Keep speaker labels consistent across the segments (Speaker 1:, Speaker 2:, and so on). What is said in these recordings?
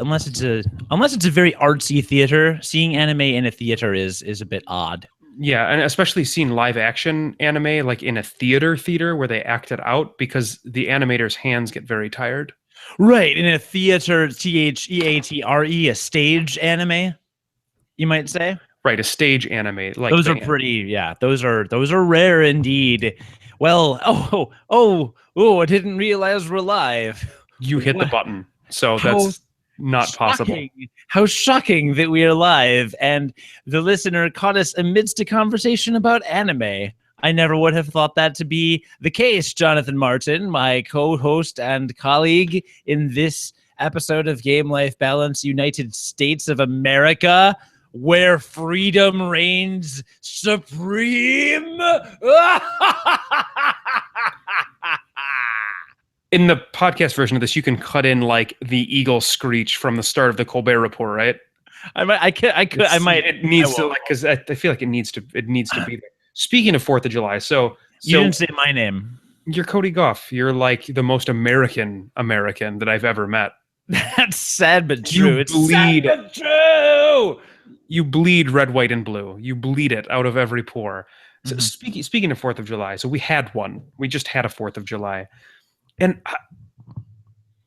Speaker 1: unless it's a very artsy theater. Seeing anime in a theater is a bit odd.
Speaker 2: Yeah, and especially seeing live action anime like in a theater where they act it out, because the animator's hands get very tired.
Speaker 1: Right, in a theater, theatre, a stage anime, you might say.
Speaker 2: Right, a stage anime. Like
Speaker 1: Those are pretty, yeah. Those are rare indeed. Well, I didn't realize we're live.
Speaker 2: You hit the button, so that's not possible.
Speaker 1: How shocking that we are live, and the listener caught us amidst a conversation about anime. I never would have thought that to be the case, Jonathan Martin, my co-host and colleague in this episode of Game Life Balance, United States of America, where freedom reigns supreme.
Speaker 2: In the podcast version of this, you can cut in like the eagle screech from the start of the Colbert Report, right?
Speaker 1: I might.
Speaker 2: It needs to, like, because I feel like it needs to be there. Speaking of 4th of July, so
Speaker 1: you didn't say my name.
Speaker 2: You're Cody Goff. You're like the most American that I've ever met.
Speaker 1: That's sad but true.
Speaker 2: It's sad but true. You bleed red, white, and blue. You bleed it out of every pore. So speaking of 4th of July, so we had one. We just had a 4th of July. And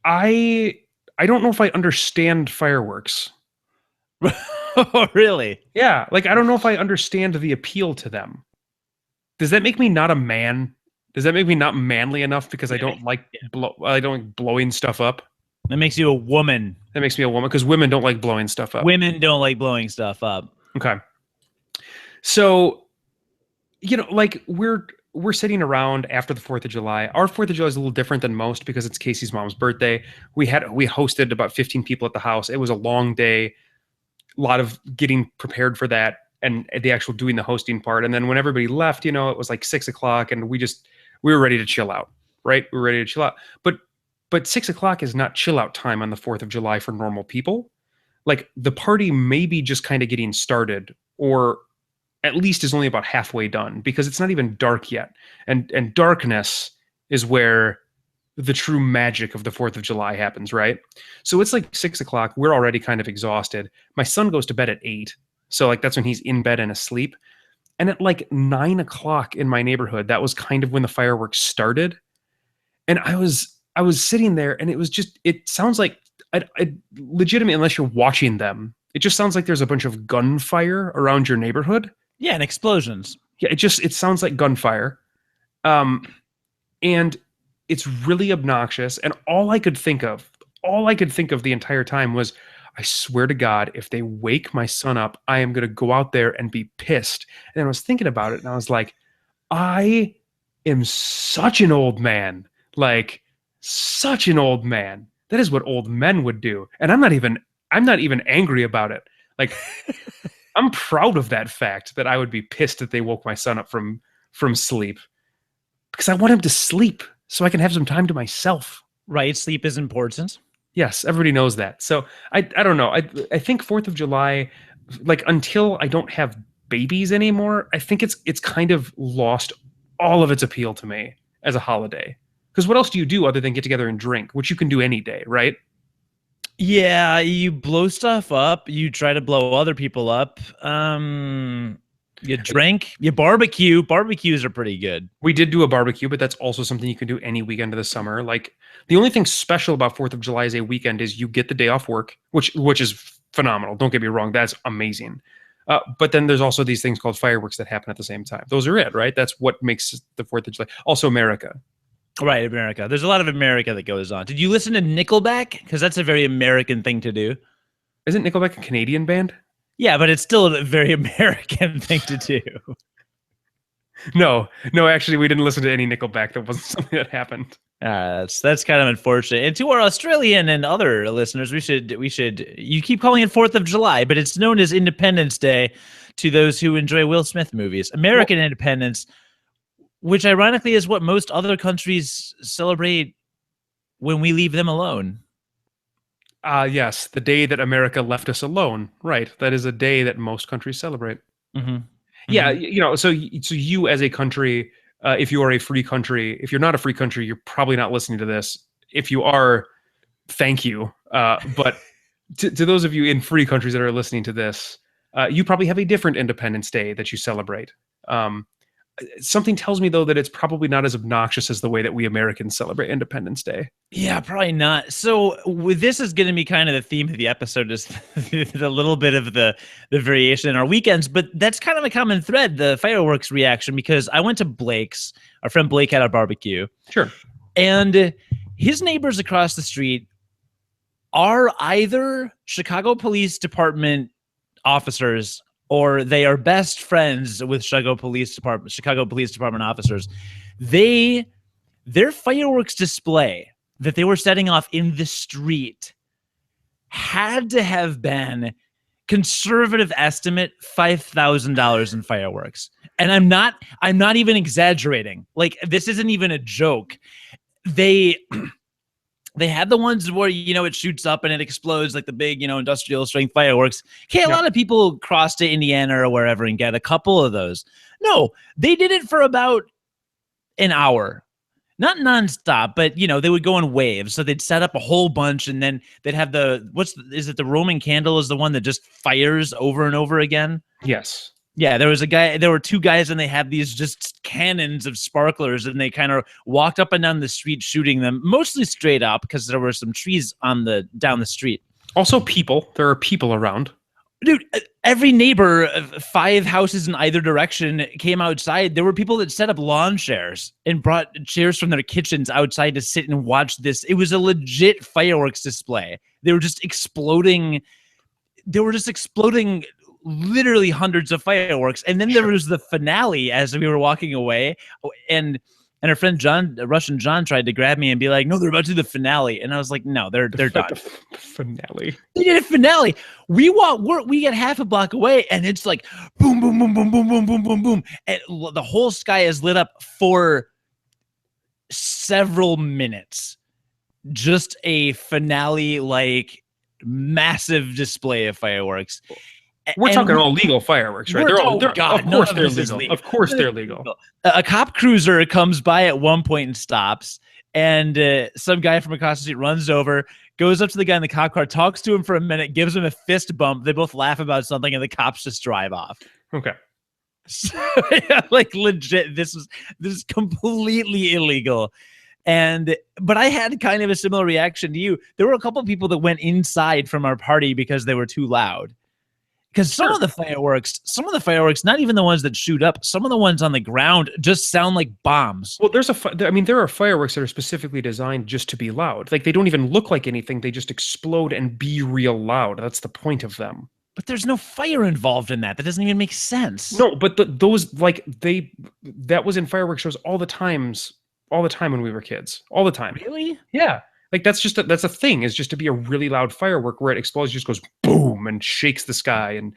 Speaker 2: I don't know if I understand fireworks.
Speaker 1: Oh, really?
Speaker 2: Yeah. Like, I don't know if I understand the appeal to them. Does that make me not a man? Does that make me not manly enough because I don't like blowing stuff up?
Speaker 1: That makes you a woman.
Speaker 2: That makes me a woman because women don't like blowing stuff up.
Speaker 1: Women don't like blowing stuff up.
Speaker 2: Okay. So, like we're sitting around after the 4th of July. Our 4th of July is a little different than most because it's Casey's mom's birthday. We hosted about 15 people at the house. It was a long day, a lot of getting prepared for that and the actual doing the hosting part. And then when everybody left, it was like 6 o'clock and we were ready to chill out, right? We were ready to chill out. But 6 o'clock is not chill out time on the 4th of July for normal people. Like, the party may be just kind of getting started, or at least is only about halfway done because it's not even dark yet. And darkness is where the true magic of the 4th of July happens, right? So it's like 6 o'clock. We're already kind of exhausted. My son goes to bed at 8. So like that's when he's in bed and asleep. And at like 9 o'clock in my neighborhood, that was kind of when the fireworks started. And I was sitting there and it sounds like I legitimately, unless you're watching them, it just sounds like there's a bunch of gunfire around your neighborhood.
Speaker 1: Yeah, and explosions.
Speaker 2: Yeah, it sounds like gunfire. And it's really obnoxious. And all I could think of the entire time was, I swear to God, if they wake my son up, I am going to go out there and be pissed. And I was thinking about it and I was like, I am such an old man. Like, such an old man. That is what old men would do. And I'm not even angry about it. Like, I'm proud of that fact that I would be pissed that they woke my son up from sleep, because I want him to sleep so I can have some time to myself.
Speaker 1: Right. Sleep is important.
Speaker 2: Yes. Everybody knows that. So I don't know. I think 4th of July, like, until I don't have babies anymore, I think it's kind of lost all of its appeal to me as a holiday. Because what else do you do other than get together and drink, which you can do any day, right?
Speaker 1: Yeah, you blow stuff up. You try to blow other people up. You drink. You barbecue. Barbecues are pretty good.
Speaker 2: We did do a barbecue, but that's also something you can do any weekend of the summer. Like, the only thing special about 4th of July as a weekend is you get the day off work, which is phenomenal. Don't get me wrong. That's amazing. But then there's also these things called fireworks that happen at the same time. Those are it, right? That's what makes the 4th of July. Also America.
Speaker 1: Right, America. There's a lot of America that goes on. Did you listen to Nickelback? Because that's a very American thing to do.
Speaker 2: Isn't Nickelback a Canadian band? Yeah,
Speaker 1: but it's still a very American thing to do.
Speaker 2: No, actually, we didn't listen to any Nickelback. That wasn't something that happened.
Speaker 1: That's kind of unfortunate. And to our Australian and other listeners, we should. You keep calling it 4th of July, but it's known as Independence Day to those who enjoy Will Smith movies. American Independence, which ironically is what most other countries celebrate when we leave them alone.
Speaker 2: Yes, the day that America left us alone. Right, that is a day that most countries celebrate.
Speaker 1: Mm-hmm.
Speaker 2: Yeah, so you as a country, if you are a free country, if you're not a free country, you're probably not listening to this. If you are, thank you. But to those of you in free countries that are listening to this, you probably have a different Independence Day that you celebrate. Something tells me, though, that it's probably not as obnoxious as the way that we Americans celebrate Independence Day.
Speaker 1: Yeah, probably not. So this is going to be kind of the theme of the episode, is the little bit of the variation in our weekends. But that's kind of a common thread, the fireworks reaction, because I went to Blake's. Our friend Blake had a barbecue.
Speaker 2: Sure.
Speaker 1: And his neighbors across the street are either Chicago Police Department officers, or they are best friends with Chicago Police Department officers. Their fireworks display that they were setting off in the street had to have been, conservative estimate, $5,000 in fireworks. And I'm not even exaggerating. Like, this isn't even a joke. They had the ones where, it shoots up and it explodes, like the big, industrial strength fireworks. Okay, a lot of people cross to Indiana or wherever and get a couple of those. No, they did it for about an hour. Not nonstop, but, they would go in waves. So they'd set up a whole bunch, and then they'd have is it the Roman candle is the one that just fires over and over again?
Speaker 2: Yes.
Speaker 1: Yeah, there were two guys, and they had these just cannons of sparklers, and they kind of walked up and down the street shooting them, mostly straight up because there were some trees down the street.
Speaker 2: Also people. There are people around.
Speaker 1: Dude, every neighbor, 5 houses in either direction, came outside. There were people that set up lawn chairs and brought chairs from their kitchens outside to sit and watch this. It was a legit fireworks display. They were just exploding. Literally hundreds of fireworks. And then there was the finale as we were walking away. And our friend Russian John tried to grab me and be like, no, they're about to do the finale. And I was like, no, they're done.
Speaker 2: The finale.
Speaker 1: They did a finale. We get half a block away, and it's like boom, boom, boom, boom, boom, boom, boom, boom, boom. And the whole sky is lit up for several minutes. Just a finale, like massive display of fireworks.
Speaker 2: We're talking all legal fireworks, right? Of course they're legal.
Speaker 1: A cop cruiser comes by at one point and stops, and some guy from across the street runs over, goes up to the guy in the cop car, talks to him for a minute, gives him a fist bump. They both laugh about something, and the cops just drive off.
Speaker 2: Okay.
Speaker 1: So, yeah, like legit, this is completely illegal. But I had kind of a similar reaction to you. There were a couple of people that went inside from our party because they were too loud. Because some of the fireworks, not even the ones that shoot up, some of the ones on the ground just sound like bombs.
Speaker 2: Well, there are fireworks that are specifically designed just to be loud. Like, they don't even look like anything. They just explode and be real loud. That's the point of them.
Speaker 1: But there's no fire involved in that. That doesn't even make sense.
Speaker 2: No, but that was in fireworks shows all the time when we were kids. All the time.
Speaker 1: Really?
Speaker 2: Yeah. Like, that's a thing, is just to be a really loud firework where it explodes, just goes boom and shakes the sky and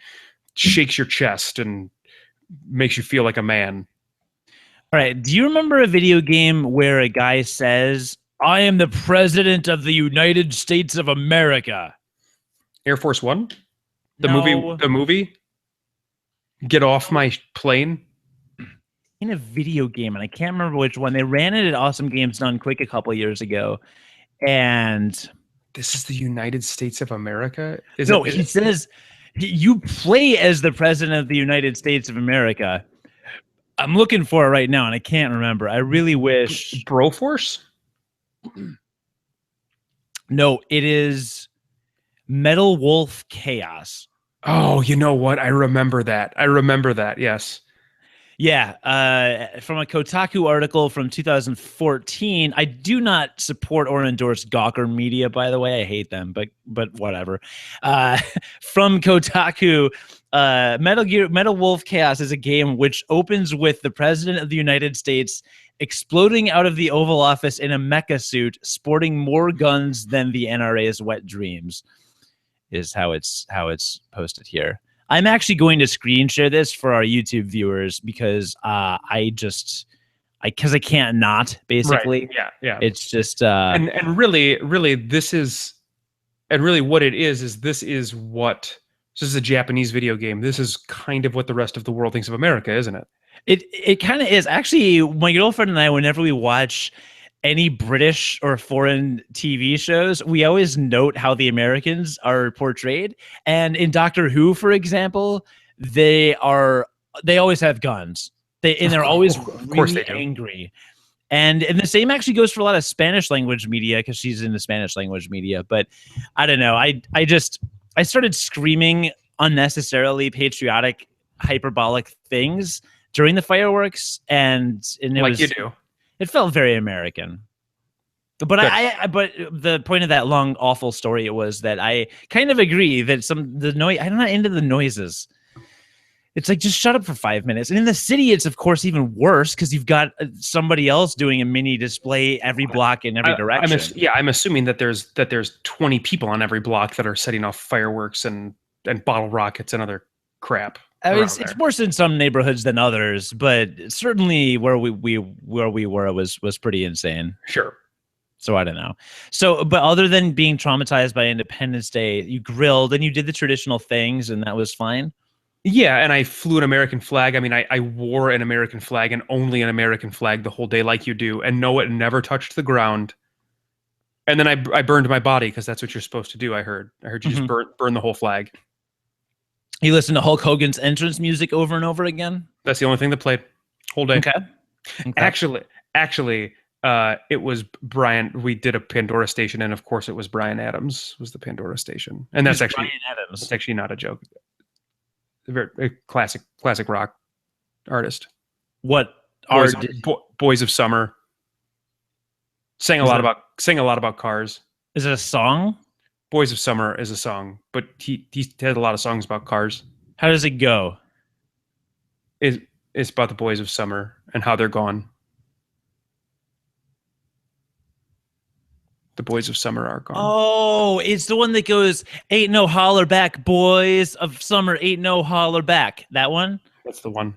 Speaker 2: shakes your chest and makes you feel like a man.
Speaker 1: All right. Do you remember a video game where a guy says, I am the president of the United States of America?
Speaker 2: Air Force One? The movie? Get off my plane?
Speaker 1: In a video game, and I can't remember which one. They ran it at Awesome Games Done Quick a couple years ago. And
Speaker 2: this is the United States of America?
Speaker 1: He says you play as the president of the United States of America. I'm looking for it right now, and I can't remember. I really wish.
Speaker 2: Broforce?
Speaker 1: No, it is Metal Wolf Chaos.
Speaker 2: Oh, you know what? I remember that. Yes.
Speaker 1: Yeah, from a Kotaku article from 2014. I do not support or endorse Gawker Media, by the way. I hate them, but whatever. From Kotaku, Metal Wolf Chaos is a game which opens with the President of the United States exploding out of the Oval Office in a mecha suit, sporting more guns than the NRA's wet dreams, is how it's posted here. I'm actually going to screen share this for our YouTube viewers because I can't not, basically.
Speaker 2: Right. Yeah.
Speaker 1: It's just
Speaker 2: and really this is what it is this is a Japanese video game. This is kind of what the rest of the world thinks of America, isn't it?
Speaker 1: It kind of is. Actually, my girlfriend and I, whenever we watch any British or foreign TV shows, we always note how the Americans are portrayed. And in Doctor Who, for example, they always have guns. They're always
Speaker 2: Of course
Speaker 1: really
Speaker 2: they do.
Speaker 1: angry. And the same actually goes for a lot of Spanish language media, because she's in the Spanish language media. But I don't know. I started screaming unnecessarily patriotic, hyperbolic things during the fireworks, and it
Speaker 2: Like
Speaker 1: was,
Speaker 2: you do.
Speaker 1: it felt very American. But but the point of that long, awful story, it was that I kind of agree that the noise, I'm not into the noises. It's like, just shut up for 5 minutes. And in the city, it's of course even worse, because you've got somebody else doing a mini display every block in every direction.
Speaker 2: I'm assuming that there's 20 people on every block that are setting off fireworks and bottle rockets and other crap.
Speaker 1: I mean, it's worse in some neighborhoods than others, but certainly where we were was pretty insane.
Speaker 2: Sure.
Speaker 1: So I don't know. So, but other than being traumatized by Independence Day, you grilled and you did the traditional things, and that was fine.
Speaker 2: Yeah, and I flew an American flag. I mean, I wore an American flag and only an American flag the whole day, like you do, and no, it never touched the ground. And then I burned my body, because that's what you're supposed to do. I heard you just burn the whole flag.
Speaker 1: You listened to Hulk Hogan's entrance music over and over again?
Speaker 2: That's the only thing that played whole day.
Speaker 1: Okay.
Speaker 2: Actually, it was Brian. We did a Pandora station, and of course, it was Brian Adams was the Pandora station, and that's actually
Speaker 1: Brian Adams.
Speaker 2: That's actually not a joke. A classic rock artist.
Speaker 1: What
Speaker 2: Boys of Summer sang a lot about cars.
Speaker 1: Is it a song?
Speaker 2: Boys of Summer is a song, but he had a lot of songs about cars.
Speaker 1: How does it go?
Speaker 2: It's about the boys of summer and how they're gone. The boys of summer are gone.
Speaker 1: Oh, it's the one that goes, "Ain't no holler back, boys of summer, ain't no holler back." That one?
Speaker 2: That's the one.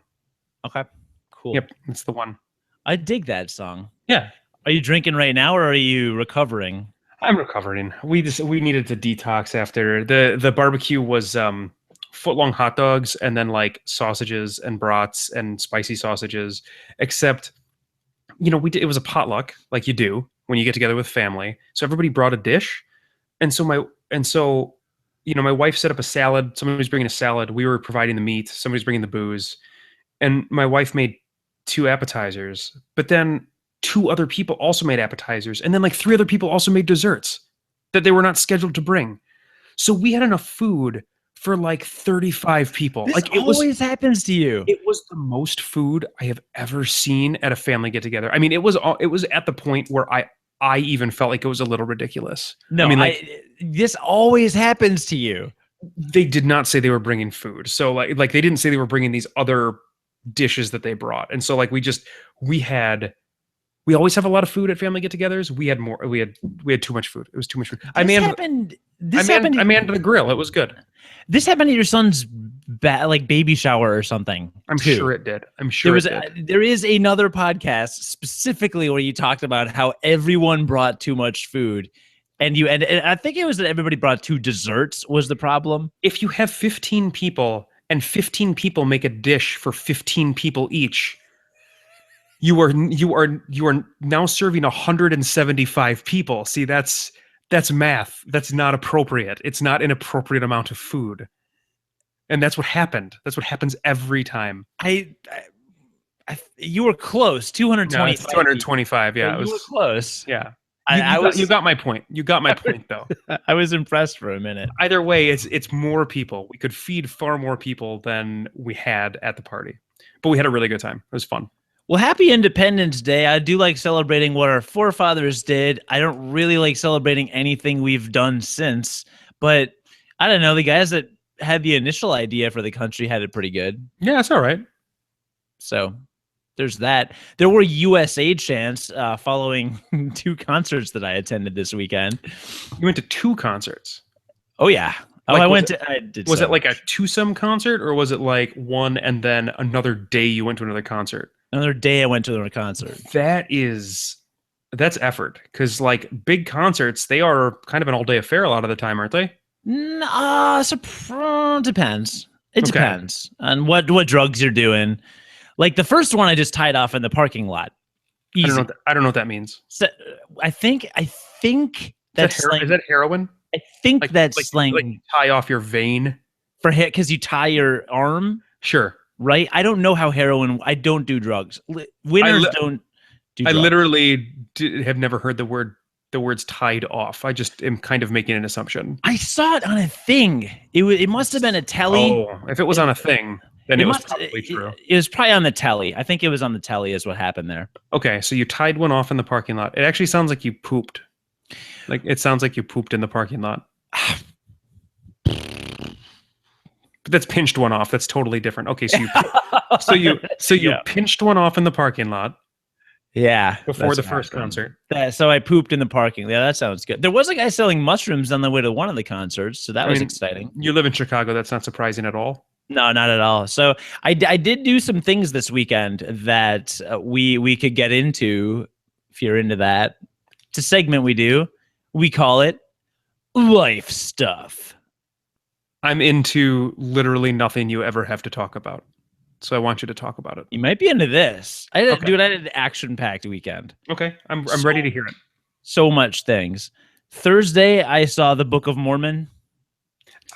Speaker 1: Okay, cool.
Speaker 2: Yep, that's the one.
Speaker 1: I dig that song.
Speaker 2: Yeah.
Speaker 1: Are you drinking right now, or are you recovering?
Speaker 2: I'm recovering. We needed to detox after the barbecue was foot-long hot dogs and then like sausages and brats and spicy sausages, except it was a potluck, like you do when you get together with family. So everybody brought a dish. And so my wife set up a salad. Somebody was bringing a salad. We were providing the meat. Somebody's bringing the booze. And my wife made 2 appetizers, but then 2 other people also made appetizers. And then like 3 other people also made desserts that they were not scheduled to bring. So we had enough food for like 35 people.
Speaker 1: This
Speaker 2: like it
Speaker 1: always happens to you.
Speaker 2: It was the most food I have ever seen at a family get together. I mean, it was at the point where I even felt like it was a little ridiculous.
Speaker 1: No, I mean, this always happens to you.
Speaker 2: They did not say they were bringing food. So like they didn't say they were bringing these other dishes that they brought. And so like we always have a lot of food at family get-togethers. We had more. We had too much food. It was too much food. I manned the grill. It was good.
Speaker 1: This happened at your son's baby shower or something.
Speaker 2: I'm sure it did.
Speaker 1: There is another podcast specifically where you talked about how everyone brought too much food, and I think it was that everybody brought 2 desserts was the problem.
Speaker 2: If you have 15 people and 15 people make a dish for 15 people each, you are now serving 175 people. See, that's math. That's not appropriate. It's not an appropriate amount of food. And that's what happened. That's what happens every time.
Speaker 1: You were close. 225.
Speaker 2: No, it's 225. Yeah,
Speaker 1: you were close.
Speaker 2: Yeah. You got my point. You got my point, though.
Speaker 1: I was impressed for a minute.
Speaker 2: Either way, it's more people. We could feed far more people than we had at the party. But we had a really good time. It was fun.
Speaker 1: Well, happy Independence Day. I do like celebrating what our forefathers did. I don't really like celebrating anything we've done since. But I don't know. The guys that had the initial idea for the country had it pretty good.
Speaker 2: Yeah, it's all right.
Speaker 1: So there's that. There were USA chants following 2 concerts that I attended this weekend.
Speaker 2: You went to 2 concerts?
Speaker 1: Oh, yeah.
Speaker 2: Was it like a twosome concert, or was it like one and then another day you went to another concert?
Speaker 1: Another day I went to another concert.
Speaker 2: That's effort, because like big concerts, they are kind of an all-day affair a lot of the time, aren't they?
Speaker 1: Depends. It depends on what drugs you're doing. Like the first one I just tied off in the parking lot. Easy.
Speaker 2: I don't know what that means.
Speaker 1: So, I think that's slang.
Speaker 2: Is that heroin?
Speaker 1: I think that's
Speaker 2: like
Speaker 1: slang
Speaker 2: tie off your vein.
Speaker 1: for hit because you tie your arm,
Speaker 2: Sure.
Speaker 1: right? I don't know how heroin. I don't do drugs. Winners don't do
Speaker 2: I
Speaker 1: drugs.
Speaker 2: literally have never heard the words tied off. I just am kind of making an assumption.
Speaker 1: I saw it on a thing. It must have been a telly.
Speaker 2: Oh, if it was on a thing, then it was probably true.
Speaker 1: It was probably on the telly. I think it was on the telly is what happened there.
Speaker 2: Okay, so you tied one off in the parking lot. It actually sounds like you pooped. Like it sounds like you pooped in the parking lot. But that's pinched one off. That's totally different. Okay, so you pinched one off in the parking lot.
Speaker 1: Yeah,
Speaker 2: before the first concert.
Speaker 1: So I pooped in the parking. Yeah, that sounds good. There was a guy selling mushrooms on the way to one of the concerts, so that was exciting.
Speaker 2: You live in Chicago. That's not surprising at all.
Speaker 1: No, not at all. So I did do some things this weekend that we could get into if you're into that. It's a segment we do. We call it Life Stuff.
Speaker 2: I'm into literally nothing you ever have to talk about. So I want you to talk about it.
Speaker 1: You might be into this. Dude, I had an action-packed weekend.
Speaker 2: Okay. I'm ready to hear it.
Speaker 1: So much things. Thursday, I saw the Book of Mormon.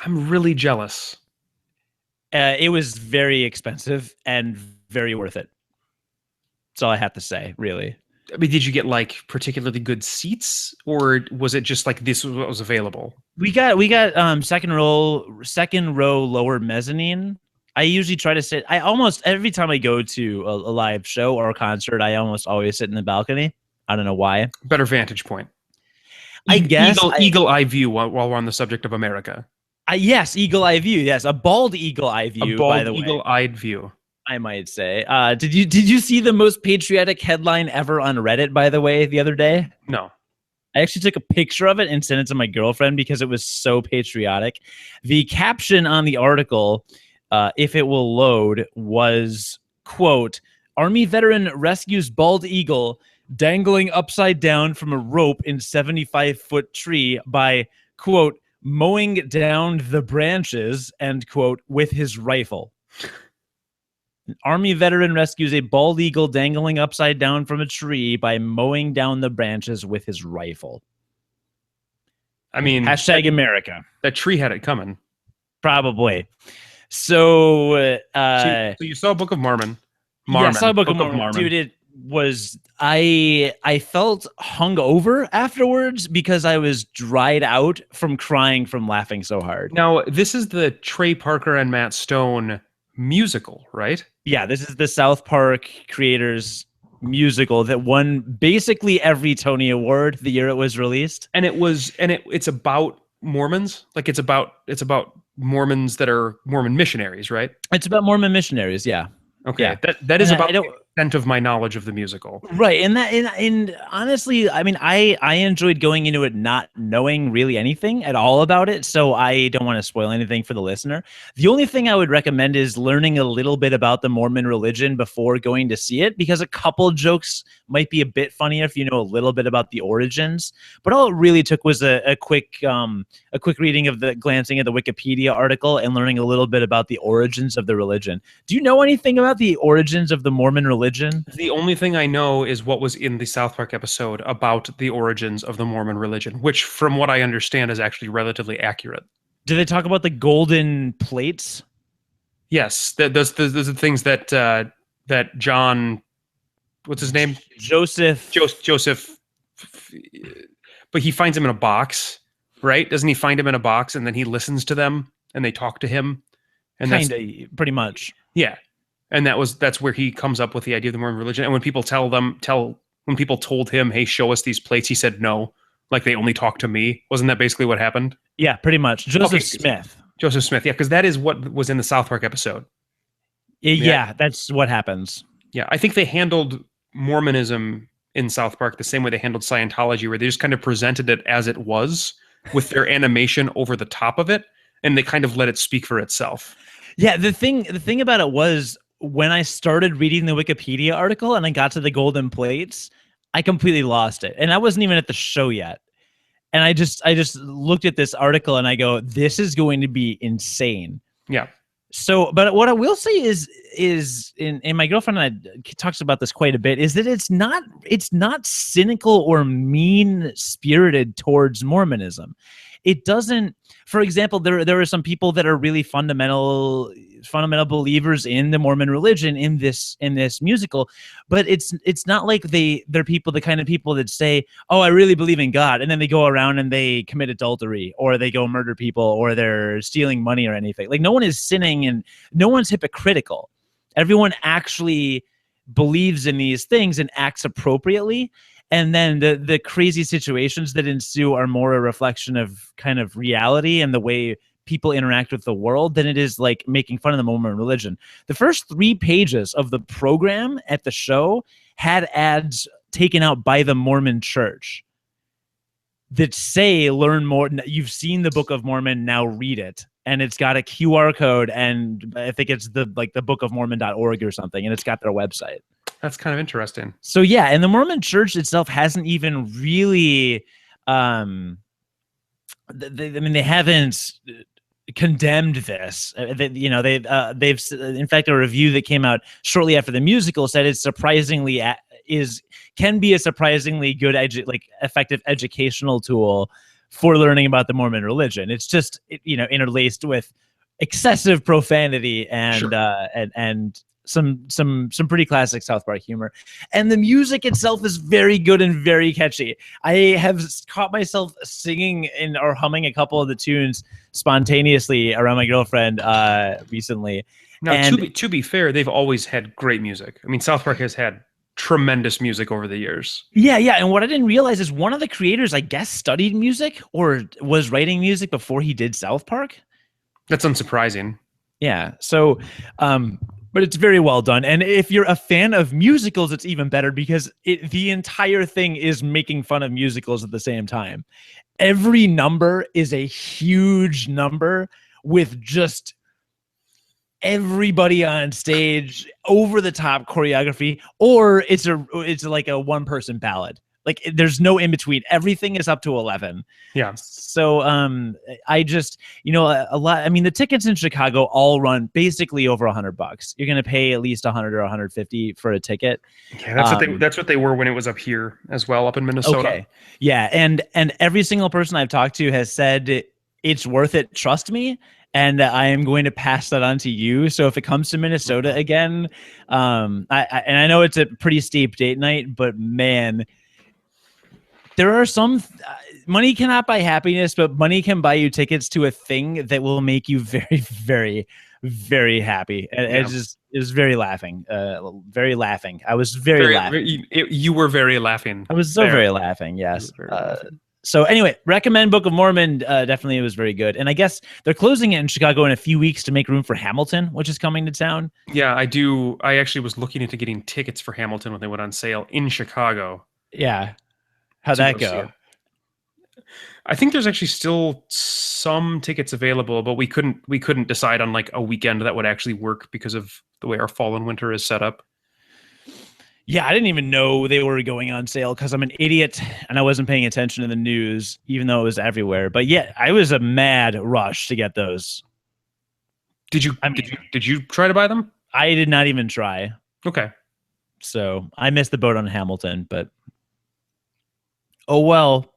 Speaker 2: I'm really jealous.
Speaker 1: It was very expensive and very worth it. That's all I have to say, really.
Speaker 2: I mean, did you get like particularly good seats, or was it just like this was what was available?
Speaker 1: We got second row lower mezzanine. I usually try to sit. I almost every time I go to a live show or a concert, I almost always sit in the balcony. I don't know why.
Speaker 2: Better vantage point.
Speaker 1: I guess
Speaker 2: eagle eye view while we're on the subject of America.
Speaker 1: Yes, eagle eye view. Yes, a bald eagle eye view. By the way,
Speaker 2: eagle-eyed view.
Speaker 1: I might say. Did you see the most patriotic headline ever on Reddit? By the way, the other day.
Speaker 2: No.
Speaker 1: I actually took a picture of it and sent it to my girlfriend because it was so patriotic. The caption on the article, if it will load, was, quote, Army veteran rescues bald eagle dangling upside down from a rope in 75-foot tree by, quote, mowing down the branches, end quote, with his rifle. An Army veteran rescues a bald eagle dangling upside down from a tree by mowing down the branches with his rifle.
Speaker 2: I mean,
Speaker 1: hashtag America.
Speaker 2: That tree had it coming.
Speaker 1: Probably. So
Speaker 2: you saw Book of Mormon.
Speaker 1: Yeah, I saw Book of Mormon. Dude, it was I felt hungover afterwards because I was dried out from crying from laughing so hard.
Speaker 2: Now, this is the Trey Parker and Matt Stone musical, right? Yeah,
Speaker 1: this is the South Park creators musical that won basically every Tony Award the year it was released.
Speaker 2: And it's about Mormons. Like it's about Mormons that are Mormon missionaries, right?
Speaker 1: It's about Mormon missionaries, yeah.
Speaker 2: Okay, yeah. That is about the extent of my knowledge of the musical,
Speaker 1: right? And honestly, I mean, I enjoyed going into it not knowing really anything at all about it, so I don't want to spoil anything for the listener. The only thing I would recommend is learning a little bit about the Mormon religion before going to see it, because a couple jokes might be a bit funnier if you know a little bit about the origins. But all it really took was a quick reading of glancing at the Wikipedia article and learning a little bit about the origins of the religion. Do you know anything about the origins of the Mormon religion?
Speaker 2: The only thing I know is what was in the South Park episode about the origins of the Mormon religion, which from what I understand is actually relatively accurate.
Speaker 1: Do they talk about the golden plates?
Speaker 2: Yes, those are the things that John, what's his name?
Speaker 1: Joseph,
Speaker 2: but he finds him in a box, right? Doesn't he find him in a box and then he listens to them and they talk to him? And
Speaker 1: kinda, pretty much.
Speaker 2: Yeah. And that's where he comes up with the idea of the Mormon religion. And when people when people told him, hey, show us these plates, he said no. Like they only talk to me. Wasn't that basically what happened?
Speaker 1: Yeah, pretty much. Joseph Smith.
Speaker 2: Yeah, because that is what was in the South Park episode.
Speaker 1: Yeah, that's what happens.
Speaker 2: Yeah, I think they handled Mormonism in South Park the same way they handled Scientology, where they just kind of presented it as it was with their animation over the top of it, and they kind of let it speak for itself.
Speaker 1: Yeah, the thing about it was when I started reading the Wikipedia article and I got to the golden plates, I completely lost it. And I wasn't even at the show yet. And I just looked at this article and I go, this is going to be insane.
Speaker 2: Yeah.
Speaker 1: So, but what I will say is and my girlfriend and I talks about this quite a bit, is that it's not cynical or mean spirited towards Mormonism. It doesn't. For example, there are some people that are really fundamental believers in the Mormon religion in this musical, but it's not like they're people, the kind of people that say, oh, I really believe in God, and then they go around and they commit adultery, or they go murder people, or they're stealing money or anything. Like, no one is sinning and no one's hypocritical. Everyone actually believes in these things and acts appropriately. And then the crazy situations that ensue are more a reflection of kind of reality and the way people interact with the world than it is like making fun of the Mormon religion. The first 3 pages of the program at the show had ads taken out by the Mormon Church that say, learn more. You've seen the Book of Mormon, now read it. And it's got a QR code, and I think it's the bookofmormon.org or something, and it's got their website.
Speaker 2: That's kind of interesting.
Speaker 1: So yeah, and the Mormon Church itself hasn't even really, they haven't condemned this. They've in fact, a review that came out shortly after the musical said it's surprisingly can be a surprisingly good effective educational tool for learning about the Mormon religion. It's just interlaced with excessive profanity and
Speaker 2: Sure.
Speaker 1: And some pretty classic South Park humor. And the music itself is very good and very catchy. I have caught myself singing or humming a couple of the tunes spontaneously around my girlfriend recently.
Speaker 2: Now,
Speaker 1: and
Speaker 2: to be fair, they've always had great music. I mean, South Park has had tremendous music over the years.
Speaker 1: Yeah. And what I didn't realize is one of the creators, I guess, studied music or was writing music before he did South Park.
Speaker 2: That's unsurprising.
Speaker 1: Yeah. So, but it's very well done. And if you're a fan of musicals, it's even better because the entire thing is making fun of musicals at the same time. Every number is a huge number with just everybody on stage, over the top choreography, or it's like a one person ballad. Like, there's no in between. Everything is up to 11.
Speaker 2: Yeah.
Speaker 1: So I just, a lot. I mean, the tickets in Chicago all run basically over $100. You're going to pay at least 100 or 150 for a ticket.
Speaker 2: Yeah, that's what they were when it was up here as well, up in Minnesota.
Speaker 1: Okay. Yeah, and every single person I've talked to has said it's worth it. Trust me. And I am going to pass that on to you. So if it comes to Minnesota again, I know it's a pretty steep date night, but man, there are some money cannot buy happiness, but money can buy you tickets to a thing that will make you very, very, very happy. And
Speaker 2: Yeah.
Speaker 1: it was very laughing, very laughing. I was very laughing.
Speaker 2: You were very laughing.
Speaker 1: I was so very laughing. Yes.
Speaker 2: Very laughing.
Speaker 1: So anyway, recommend Book of Mormon. Definitely, it was very good. And I guess they're closing it in Chicago in a few weeks to make room for Hamilton, which is coming to town.
Speaker 2: Yeah, I do. I actually was looking into getting tickets for Hamilton when they went on sale in Chicago.
Speaker 1: Yeah. How'd that go?
Speaker 2: I think there's actually still some tickets available, but we couldn't decide on like a weekend that would actually work because of the way our fall and winter is set up.
Speaker 1: Yeah, I didn't even know they were going on sale because I'm an idiot and I wasn't paying attention to the news, even though it was everywhere. But yeah, I was a mad rush to get those.
Speaker 2: Did you try to buy them?
Speaker 1: I did not even try.
Speaker 2: Okay.
Speaker 1: So I missed the boat on Hamilton, but oh well.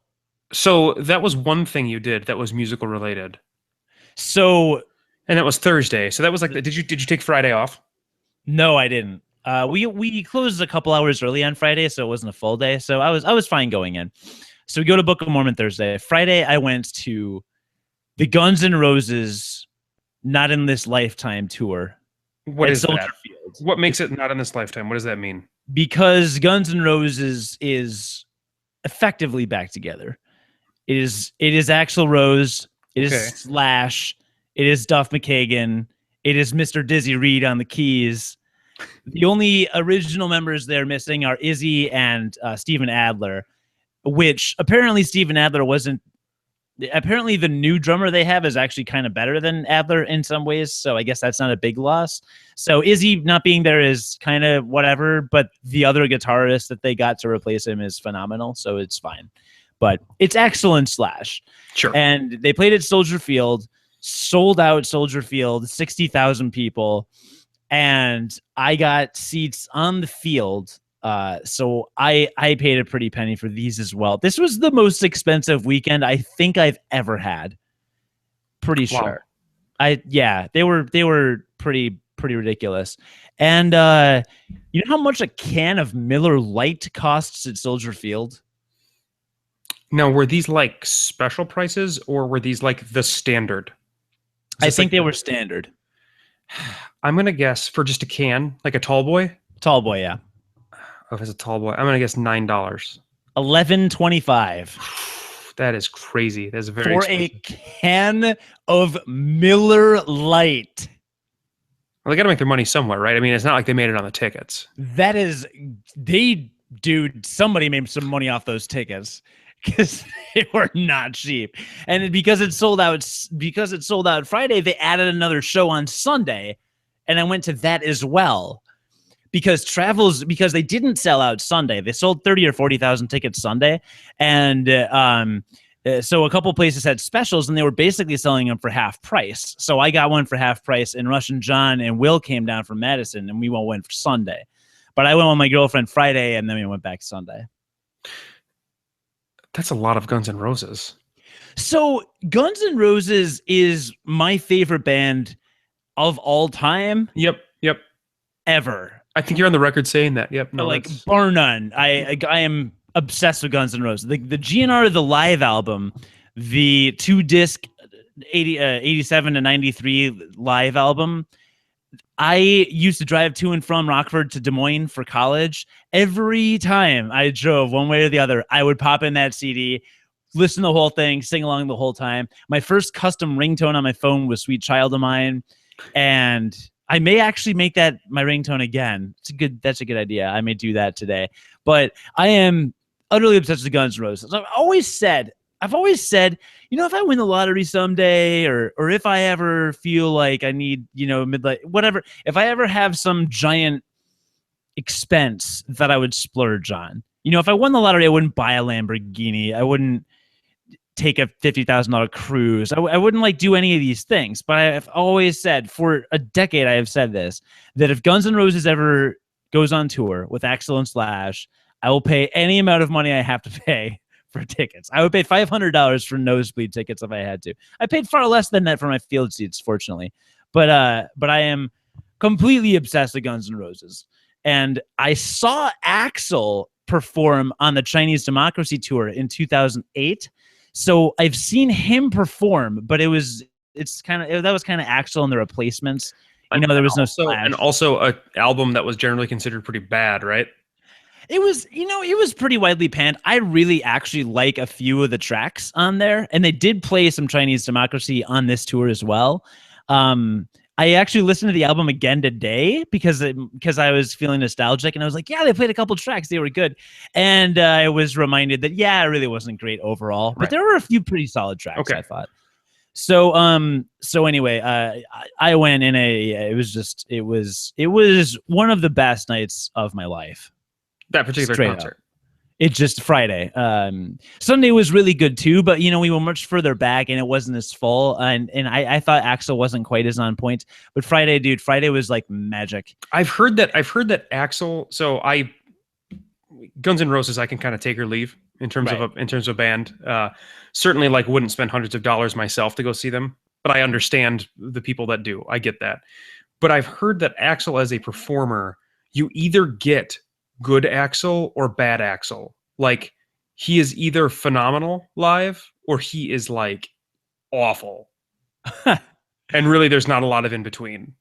Speaker 2: So that was one thing you did that was musical related.
Speaker 1: So,
Speaker 2: and that was Thursday. So that was like, did you take Friday off?
Speaker 1: No, I didn't. We closed a couple hours early on Friday, so it wasn't a full day. So I was fine going in. So we go to Book of Mormon Thursday. Friday, I went to the Guns N' Roses Not in This Lifetime tour.
Speaker 2: What is that? What makes it not in this lifetime? What does that mean?
Speaker 1: Because Guns N' Roses is effectively back together. It is Axl Rose. It is Slash. It is Duff McKagan. It is Mr. Dizzy Reed on the keys. The only original members they're missing are Izzy and Steven Adler, which apparently Steven Adler wasn't. Apparently, the new drummer they have is actually kind of better than Adler in some ways. So I guess that's not a big loss. So Izzy not being there is kind of whatever, but the other guitarist that they got to replace him is phenomenal. So it's fine. But it's excellent Slash.
Speaker 2: Sure.
Speaker 1: And they played at Soldier Field. sold out Soldier Field, 60,000 people, and I got seats on the field. So I paid a pretty penny for these as well. This was the most expensive weekend I think I've ever had. Pretty sure.
Speaker 2: Wow.
Speaker 1: They were pretty ridiculous. And you know how much a can of Miller Lite costs at Soldier Field?
Speaker 2: Now, were these like special prices or were these like the standard?
Speaker 1: I think they were standard.
Speaker 2: I'm going to guess for just a can, like a tall boy.
Speaker 1: Tall boy, yeah.
Speaker 2: Oh, if it's a tall boy, I'm going to guess $9.
Speaker 1: $11.25.
Speaker 2: That is crazy. That's very
Speaker 1: for
Speaker 2: expensive.
Speaker 1: a can of Miller Lite.
Speaker 2: Well, they got to make their money somewhere, right? I mean, it's not like they made it on the tickets.
Speaker 1: That is, somebody made some money off those tickets because they were not cheap. And because it sold out Friday, they added another show on Sunday, and I went to that as well. Because they didn't sell out Sunday. They sold 30 or 40,000 tickets Sunday. And so a couple places had specials, and they were basically selling them for half price. So I got one for half price, and Rush and John and Will came down from Madison, and we all went for Sunday. But I went with my girlfriend Friday, and then we went back Sunday.
Speaker 2: That's a lot of Guns N' Roses.
Speaker 1: So Guns N' Roses is my favorite band of all time.
Speaker 2: Yep.
Speaker 1: Ever.
Speaker 2: I think you're on the record saying that. Yep. No,
Speaker 1: like bar none. I am obsessed with Guns N' Roses. The GNR, the live album, the 2-disc 87 to 93 live album. I used to drive to and from Rockford to Des Moines for college. Every time I drove one way or the other, I would pop in that CD, listen to the whole thing, sing along the whole time. My first custom ringtone on my phone was Sweet Child of Mine. And I may actually make that my ringtone again. That's a good idea. I may do that today. But I am utterly obsessed with Guns N' Roses. I've always said, if I win the lottery someday, or if I ever feel like I need, midlife, whatever, if I ever have some giant expense that I would splurge on, if I won the lottery, I wouldn't buy a Lamborghini. I wouldn't take a $50,000 cruise. I wouldn't do any of these things, but I've always said, for a decade, I have said this, that if Guns N' Roses ever goes on tour with Axl and Slash, I will pay any amount of money I have to pay for tickets. I would pay $500 for nosebleed tickets if I had to. I paid far less than that for my field seats, fortunately. But I am completely obsessed with Guns N' Roses. And I saw Axl perform on the Chinese Democracy Tour in 2008. So I've seen him perform, but that was kind of Axl and the Replacements. There was no Slash.
Speaker 2: And also an album that was generally considered pretty bad, right?
Speaker 1: It was pretty widely panned. I really actually like a few of the tracks on there, and they did play some Chinese Democracy on this tour as well. I actually listened to the album again today because I was feeling nostalgic, and I was like, yeah, they played a couple tracks. They were good. And I was reminded that, it really wasn't great overall, but there were a few pretty solid tracks, I thought. So anyway, I went in it was one of the best nights of my life.
Speaker 2: That particular concert.
Speaker 1: It's just Friday. Sunday was really good too, but we were much further back and it wasn't as full. And I thought Axl wasn't quite as on point. But Friday was like magic.
Speaker 2: I've heard that Axl. So Guns N' Roses, I can kind of take or leave in terms of a band. Certainly, wouldn't spend hundreds of dollars myself to go see them, but I understand the people that do. I get that. But I've heard that Axl as a performer, you either get good Axl or bad Axl. He is either phenomenal live or he is awful. And really there's not a lot of in between.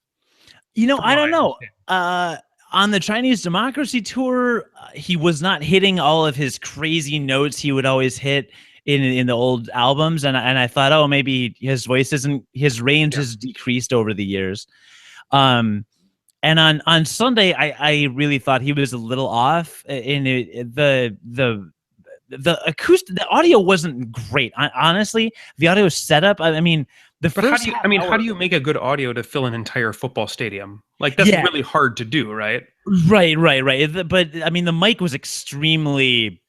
Speaker 1: I don't know. On the Chinese Democracy Tour, he was not hitting all of his crazy notes he would always hit in the old albums, and I thought, maybe his range has decreased over the years. And on Sunday, I really thought he was a little off. In the acoustic, the audio wasn't great. Honestly, the audio setup. How
Speaker 2: do you make a good audio to fill an entire football stadium? That's really hard to do, right? Right.
Speaker 1: But the mic was extremely.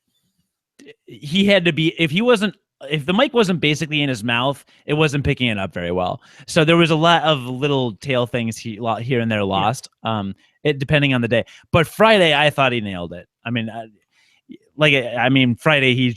Speaker 1: He had to be, if he wasn't if the mic wasn't basically in his mouth, it wasn't picking it up very well. So there was a lot of little tail things here and there lost, it depending on the day. But Friday, I thought he nailed it. I mean, Friday,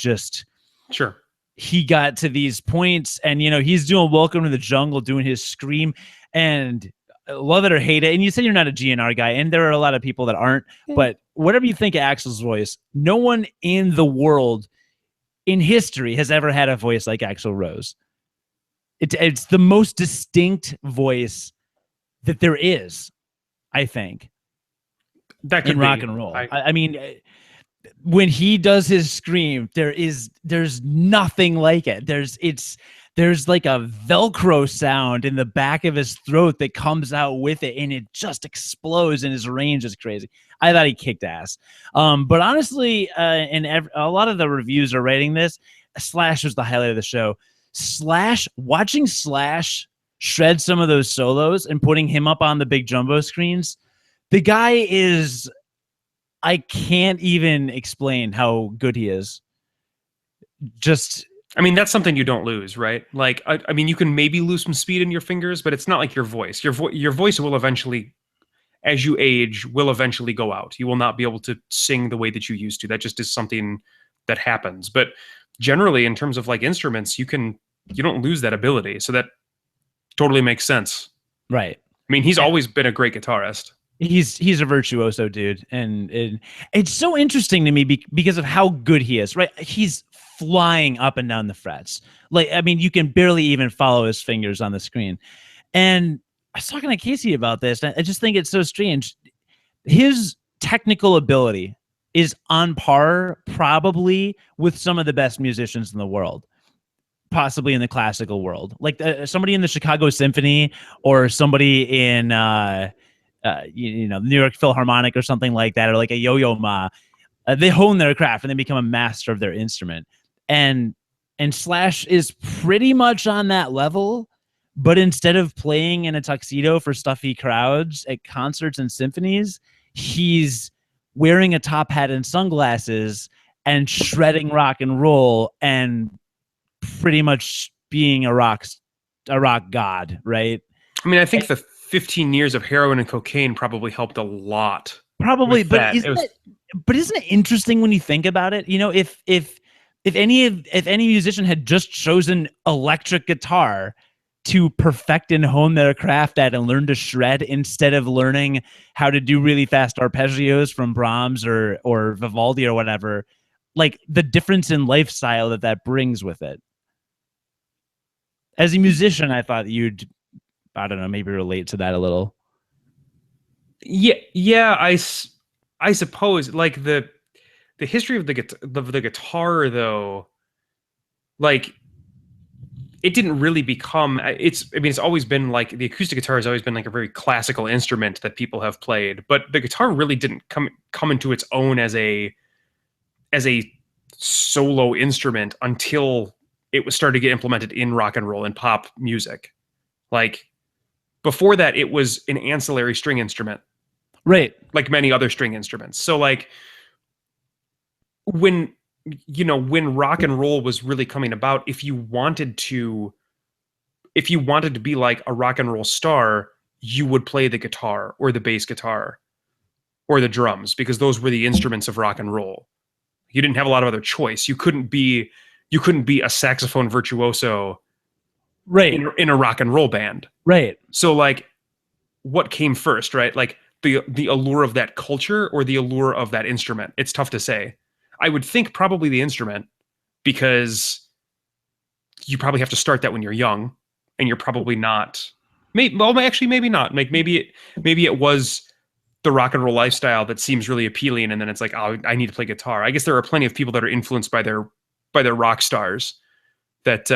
Speaker 2: Sure.
Speaker 1: he got to these points, and he's doing Welcome to the Jungle, doing his scream, and love it or hate it. And you said you're not a GNR guy, and there are a lot of people that aren't. But whatever you think of Axl's voice, no one in the world in history has ever had a voice like Axl Rose. It's the most distinct voice that there is, I think,
Speaker 2: that could
Speaker 1: in rock and roll. I mean, when he does his scream, there's nothing like it. There's like a Velcro sound in the back of his throat that comes out with it, and it just explodes, and his range is crazy. I thought he kicked ass. But honestly, a lot of the reviews are rating this. Slash was the highlight of the show. Watching Slash shred some of those solos and putting him up on the big jumbo screens. The guy I can't even explain how good he is.
Speaker 2: I mean, that's something you don't lose, right? Like, I mean, you can maybe lose some speed in your fingers, but it's not like your voice. Your voice will eventually, as you age, will eventually go out. You will not be able to sing the way that you used to. That just is something that happens. But generally, in terms of like instruments, you don't lose that ability. So that totally makes sense.
Speaker 1: Right.
Speaker 2: I mean, he's always been a great guitarist.
Speaker 1: He's a virtuoso dude, and it's so interesting to me because of how good he is. Right, he's flying up and down the frets. Like, I mean, you can barely even follow his fingers on the screen. And I was talking to Casey about this, and I just think it's so strange. His technical ability is on par, probably, with some of the best musicians in the world, possibly in the classical world, like somebody in the Chicago Symphony or somebody in New York Philharmonic or something like that, or like a Yo-Yo Ma. They hone their craft and they become a master of their instrument. And Slash is pretty much on that level, but instead of playing in a tuxedo for stuffy crowds at concerts and symphonies, he's wearing a top hat and sunglasses and shredding rock and roll and pretty much being a rock god, right?
Speaker 2: I mean, I think the 15 years of heroin and cocaine probably helped a lot.
Speaker 1: Probably, but isn't it interesting when you think about it? If any musician had just chosen electric guitar to perfect and hone their craft at and learn to shred instead of learning how to do really fast arpeggios from Brahms or Vivaldi or whatever, like the difference in lifestyle that brings with it. As a musician, I thought you'd, I don't know, maybe relate to that a little.
Speaker 2: Yeah, I suppose, like the history of the guitar, though, like it didn't really become. It's always been like the acoustic guitar has always been like a very classical instrument that people have played, but the guitar really didn't come into its own as a solo instrument until it was started to get implemented in rock and roll and pop music. Like before that, it was an ancillary string instrument.
Speaker 1: Right.
Speaker 2: Like many other string instruments. So like when rock and roll was really coming about, if you wanted to be like a rock and roll star, you would play the guitar or the bass guitar or the drums, because those were the instruments of rock and roll. You didn't have a lot of other choice. You couldn't be a saxophone virtuoso,
Speaker 1: right,
Speaker 2: in a rock and roll band.
Speaker 1: Right.
Speaker 2: So like what came first, right? Like the allure of that culture or the allure of that instrument? It's tough to say. I would think probably the instrument, because you probably have to start that when you're young, and you're probably not. Maybe not. Like maybe it was the rock and roll lifestyle that seems really appealing, and then it's like, oh, I need to play guitar. I guess there are plenty of people that are influenced by their rock stars that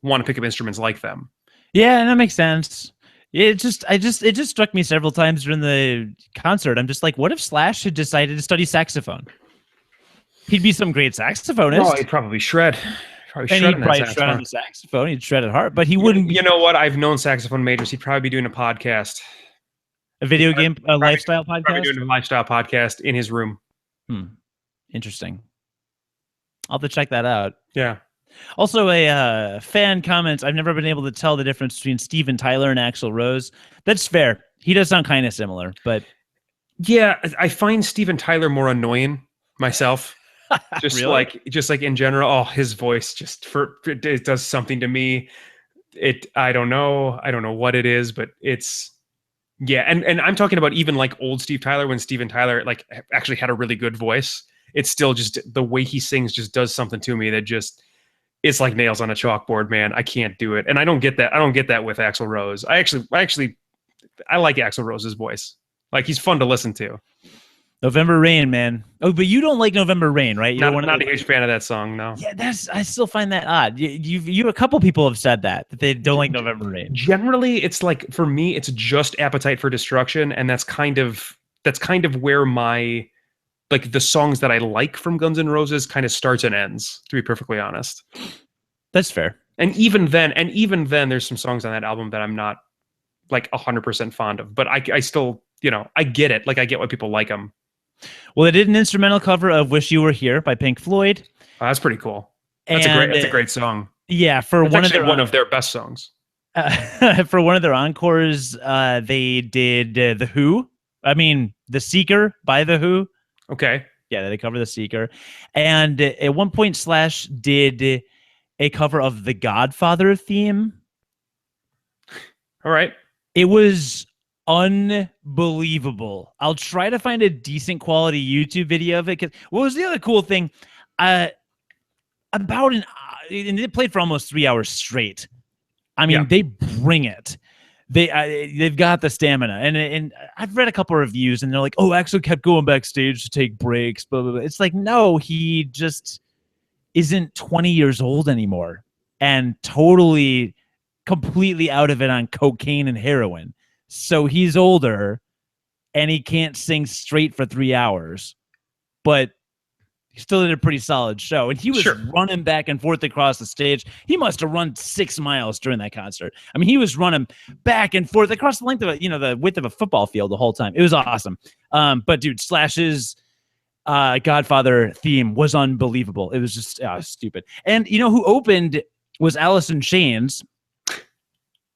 Speaker 2: want to pick up instruments like them.
Speaker 1: Yeah, that makes sense. It just struck me several times during the concert. I'm just like, what if Slash had decided to study saxophone? He'd be some great saxophonist.
Speaker 2: Oh, he'd probably shred.
Speaker 1: He'd probably shred on the saxophone. He'd shred it hard, but he wouldn't.
Speaker 2: You know what? I've known saxophone majors. He'd probably be doing a podcast,
Speaker 1: a lifestyle podcast.
Speaker 2: Probably doing a lifestyle podcast in his room.
Speaker 1: Interesting. I'll have to check that out.
Speaker 2: Yeah.
Speaker 1: Also, a fan comments, I've never been able to tell the difference between Steven Tyler and Axl Rose. That's fair. He does sound kind of similar, but
Speaker 2: Yeah, I find Steven Tyler more annoying myself.
Speaker 1: really?
Speaker 2: Just like in general, oh, his voice it does something to me. I don't know. I don't know what it is, but it's yeah. And I'm talking about even like old Steve Tyler when Steven Tyler like actually had a really good voice. It's still just the way he sings just does something to me that just it's like nails on a chalkboard, man. I can't do it. And I don't get that. I don't get that with Axl Rose. I like Axl Rose's voice. Like he's fun to listen to.
Speaker 1: November Rain, man. Oh, but you don't like November Rain, right? You're
Speaker 2: Not a huge fan of that song, no.
Speaker 1: Yeah, I still find that odd. You a couple people have said that they don't like November Rain.
Speaker 2: Generally, it's like for me, it's just Appetite for Destruction, and that's kind of where my like the songs that I like from Guns N' Roses kind of starts and ends, to be perfectly honest.
Speaker 1: That's fair.
Speaker 2: And even then, there's some songs on that album that I'm not like 100% fond of, but I still, I get it. Like I get why people like them.
Speaker 1: Well, they did an instrumental cover of "Wish You Were Here" by Pink Floyd.
Speaker 2: Oh, that's pretty cool. That's a great song.
Speaker 1: Yeah,
Speaker 2: one of their best songs.
Speaker 1: For one of their encores, they did The Who. I mean, The Seeker by The Who.
Speaker 2: Okay.
Speaker 1: Yeah, they cover The Seeker. And at one point, Slash did a cover of the Godfather theme.
Speaker 2: All right.
Speaker 1: It was unbelievable. I'll try to find a decent quality YouTube video of it. What was the other cool thing? And it played for almost 3 hours straight. I mean, They bring it. They've got the stamina, and I've read a couple of reviews, and they're like, "Oh, Axl kept going backstage to take breaks." Blah blah blah. It's like, no, he just isn't 20 years old anymore, and completely out of it on cocaine and heroin. So he's older, and he can't sing straight for 3 hours, but he still did a pretty solid show. And he was running back and forth across the stage. He must have run 6 miles during that concert. I mean, he was running back and forth across the length of the width of a football field the whole time. It was awesome. But dude, Slash's Godfather theme was unbelievable. It was just stupid. And who opened was Alice in Chains,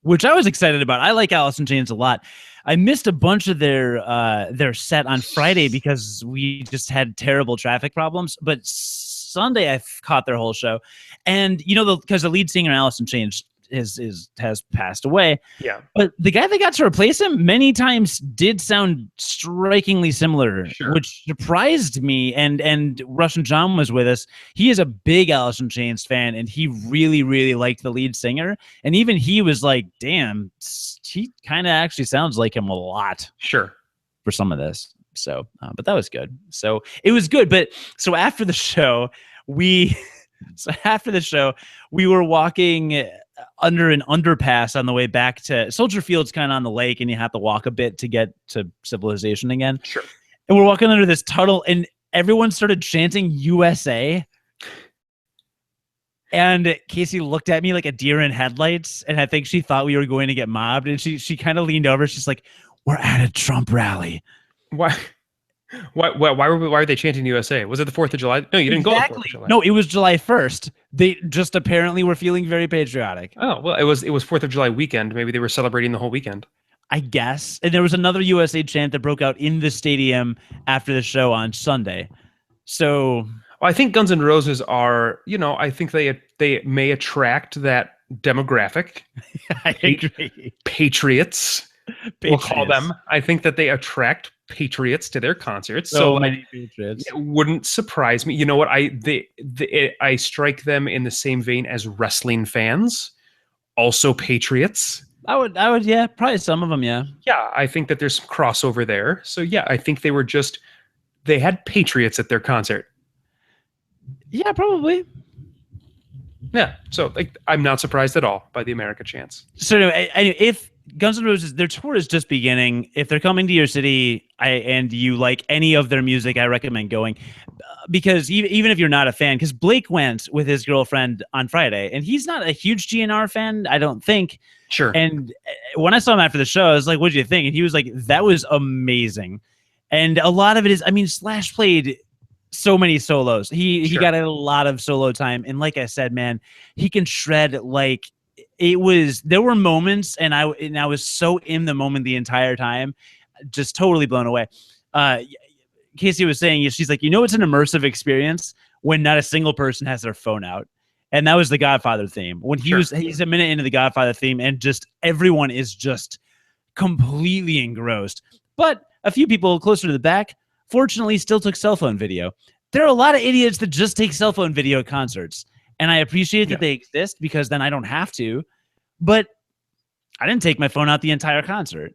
Speaker 1: which I was excited about. I like Alice in Chains a lot. I missed a bunch of their set on Friday because we just had terrible traffic problems. But Sunday I caught their whole show, and because the lead singer Alice in Chains has passed away.
Speaker 2: Yeah.
Speaker 1: But the guy that got to replace him many times did sound strikingly similar, which surprised me. And Russian John was with us. He is a big Alice in Chains fan, and he really, really liked the lead singer. And even he was like, damn, he kind of actually sounds like him a lot.
Speaker 2: Sure.
Speaker 1: For some of this. So, but that was good. So it was good. But so after the show, we were walking under an underpass on the way back to Soldier Field's kind of on the lake, and you have to walk a bit to get to civilization again.
Speaker 2: Sure.
Speaker 1: And we're walking under this tunnel, and everyone started chanting USA. And Casey looked at me like a deer in headlights, and I think she thought we were going to get mobbed. And she kind of leaned over. She's like, "We're at a Trump rally."
Speaker 2: Why were they chanting USA? Was it the 4th of July? No, you didn't go to the 4th of July.
Speaker 1: No, it was July 1st. They just apparently were feeling very patriotic.
Speaker 2: Oh, well, it was 4th of July weekend. Maybe they were celebrating the whole weekend.
Speaker 1: I guess. And there was another USA chant that broke out in the stadium after the show on Sunday. So
Speaker 2: well, I think Guns N' Roses are, I think they may attract that demographic.
Speaker 1: I agree.
Speaker 2: Patriots. We'll call them. I think that they attract patriots to their concerts. So
Speaker 1: many patriots.
Speaker 2: It wouldn't surprise me. You know what? I strike them in the same vein as wrestling fans, also patriots.
Speaker 1: I would, yeah, probably some of them, yeah.
Speaker 2: Yeah, I think that there's some crossover there. So yeah, I think they had patriots at their concert.
Speaker 1: Yeah, probably.
Speaker 2: Yeah, so I'm not surprised at all by the America chants.
Speaker 1: So anyway, if Guns N' Roses, their tour is just beginning. If they're coming to your city and you like any of their music, I recommend going. Because even if you're not a fan, because Blake went with his girlfriend on Friday, and he's not a huge GNR fan, I don't think.
Speaker 2: Sure.
Speaker 1: And when I saw him after the show, I was like, "What do you think?" And he was like, "That was amazing." And a lot of it is, I mean, Slash played so many solos. He
Speaker 2: Sure.
Speaker 1: got a lot of solo time, and like I said, man, he can shred like it was. There were moments, and I was so in the moment the entire time, just totally blown away. Casey was saying, she's like, it's an immersive experience when not a single person has their phone out. And that was the Godfather theme. When he's a minute into the Godfather theme, and just everyone is just completely engrossed. But a few people closer to the back, fortunately, still took cell phone video. There are a lot of idiots that just take cell phone video at concerts. And I appreciate that they exist, because then I don't have to. But I didn't take my phone out the entire concert.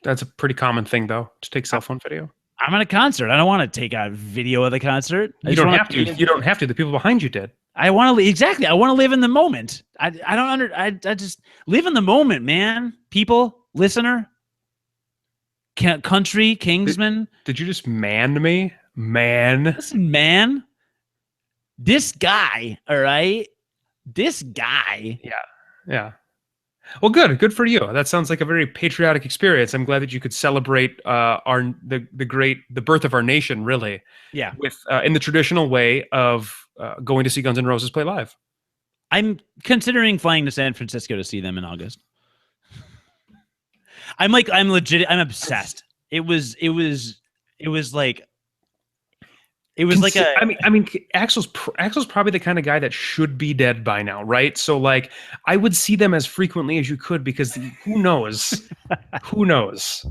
Speaker 2: That's a pretty common thing, though, to take cell phone video.
Speaker 1: I'm at a concert. I don't want to take a video of the concert.
Speaker 2: You don't have to. You don't have to. The people behind you did.
Speaker 1: I want to exactly. I want to live in the moment. I don't I just live in the moment, man. People, listener, country, Kingsman.
Speaker 2: Did you just man me, man?
Speaker 1: Listen, man. This guy, all right. This guy.
Speaker 2: Yeah. Well, good for you. That sounds like a very patriotic experience. I'm glad that you could celebrate the birth of our nation, really.
Speaker 1: Yeah.
Speaker 2: With in the traditional way of going to see Guns N' Roses play live.
Speaker 1: I'm considering flying to San Francisco to see them in August. I'm legit. I'm obsessed. It was like
Speaker 2: I mean, Axl's probably the kind of guy that should be dead by now, right? So like, I would see them as frequently as you could, because who knows? Who knows?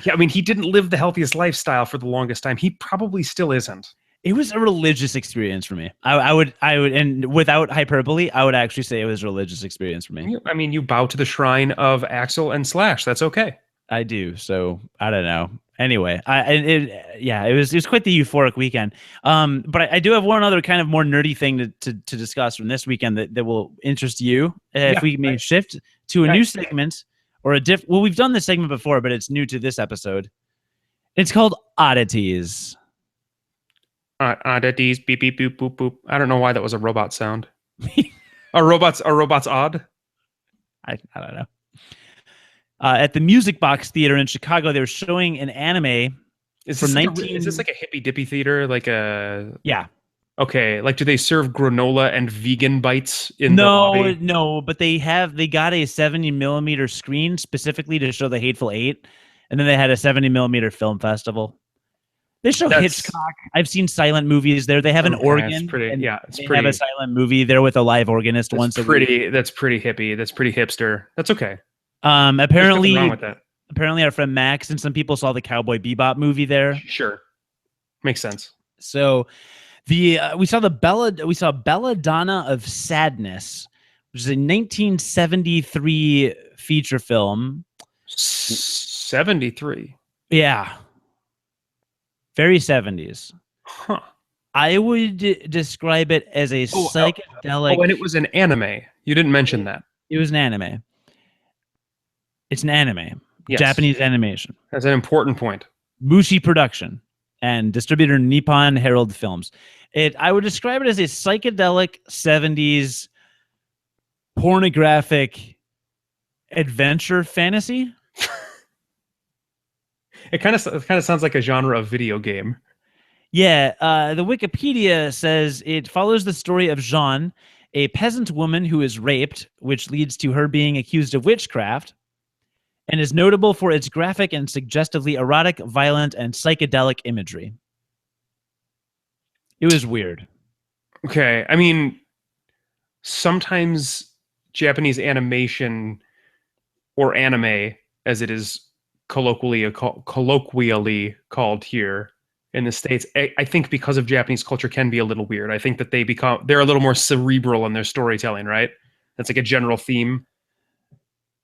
Speaker 2: Yeah, I mean, he didn't live the healthiest lifestyle for the longest time. He probably still isn't.
Speaker 1: It was a religious experience for me. I would, and without hyperbole, I would actually say it was a religious experience for me.
Speaker 2: I mean, you bow to the shrine of Axl and Slash. That's okay.
Speaker 1: I do. So I don't know. Anyway, it was quite the euphoric weekend. But I do have one other kind of more nerdy thing to discuss from this weekend that will interest you. If we may shift to a new segment, or well, we've done this segment before, but it's new to this episode. It's called Oddities.
Speaker 2: Oddities, beep beep boop boop boop. I don't know why that was a robot sound. Are robots odd?
Speaker 1: I don't know. At the Music Box Theater in Chicago, they were showing an anime.
Speaker 2: Is this like a hippy dippy theater? Like a Okay, like do they serve granola and vegan bites in the lobby?
Speaker 1: No, but they got a 70mm screen specifically to show the Hateful Eight, and then they had a 70mm film festival. They show Hitchcock. I've seen silent movies there. They have an organ.
Speaker 2: It's pretty.
Speaker 1: They have a silent movie there with a live organist once a week.
Speaker 2: That's pretty hippie. That's pretty hipster. That's okay.
Speaker 1: Apparently,
Speaker 2: wrong with that.
Speaker 1: Apparently, our friend Max and some people saw the Cowboy Bebop movie there.
Speaker 2: Sure, makes sense.
Speaker 1: So, we saw Belladonna of Sadness, which is a 1973 feature film.
Speaker 2: 73.
Speaker 1: Yeah, very 70s.
Speaker 2: Huh.
Speaker 1: I would describe it as a psychedelic.
Speaker 2: Oh, and it was an anime. You didn't mention that.
Speaker 1: It was an anime. It's an anime.
Speaker 2: Yes.
Speaker 1: Japanese animation.
Speaker 2: That's an important point.
Speaker 1: Mushi production and distributor Nippon Herald Films. I would describe it as a psychedelic 70s pornographic adventure fantasy.
Speaker 2: It kind of sounds like a genre of video game.
Speaker 1: Yeah, the Wikipedia says it follows the story of Jean, a peasant woman who is raped, which leads to her being accused of witchcraft, and is notable for its graphic and suggestively erotic, violent, and psychedelic imagery. It was weird.
Speaker 2: Okay, I mean, sometimes Japanese animation, or anime, as it is colloquially called here in the States, I think because of Japanese culture can be a little weird. I think that they're a little more cerebral in their storytelling, right? That's like a general theme.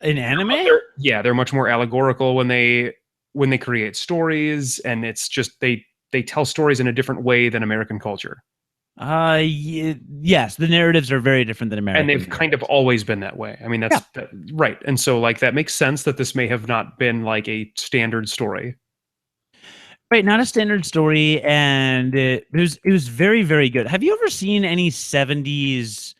Speaker 1: In anime?
Speaker 2: They're much more allegorical when they create stories, and it's just they tell stories in a different way than American culture.
Speaker 1: Yes, the narratives are very different than American.
Speaker 2: And they've kind of always been that way. I mean, that's right. And so like that makes sense that this may have not been like a standard story.
Speaker 1: Right, not a standard story, and it was very, very good. Have you ever seen any 70s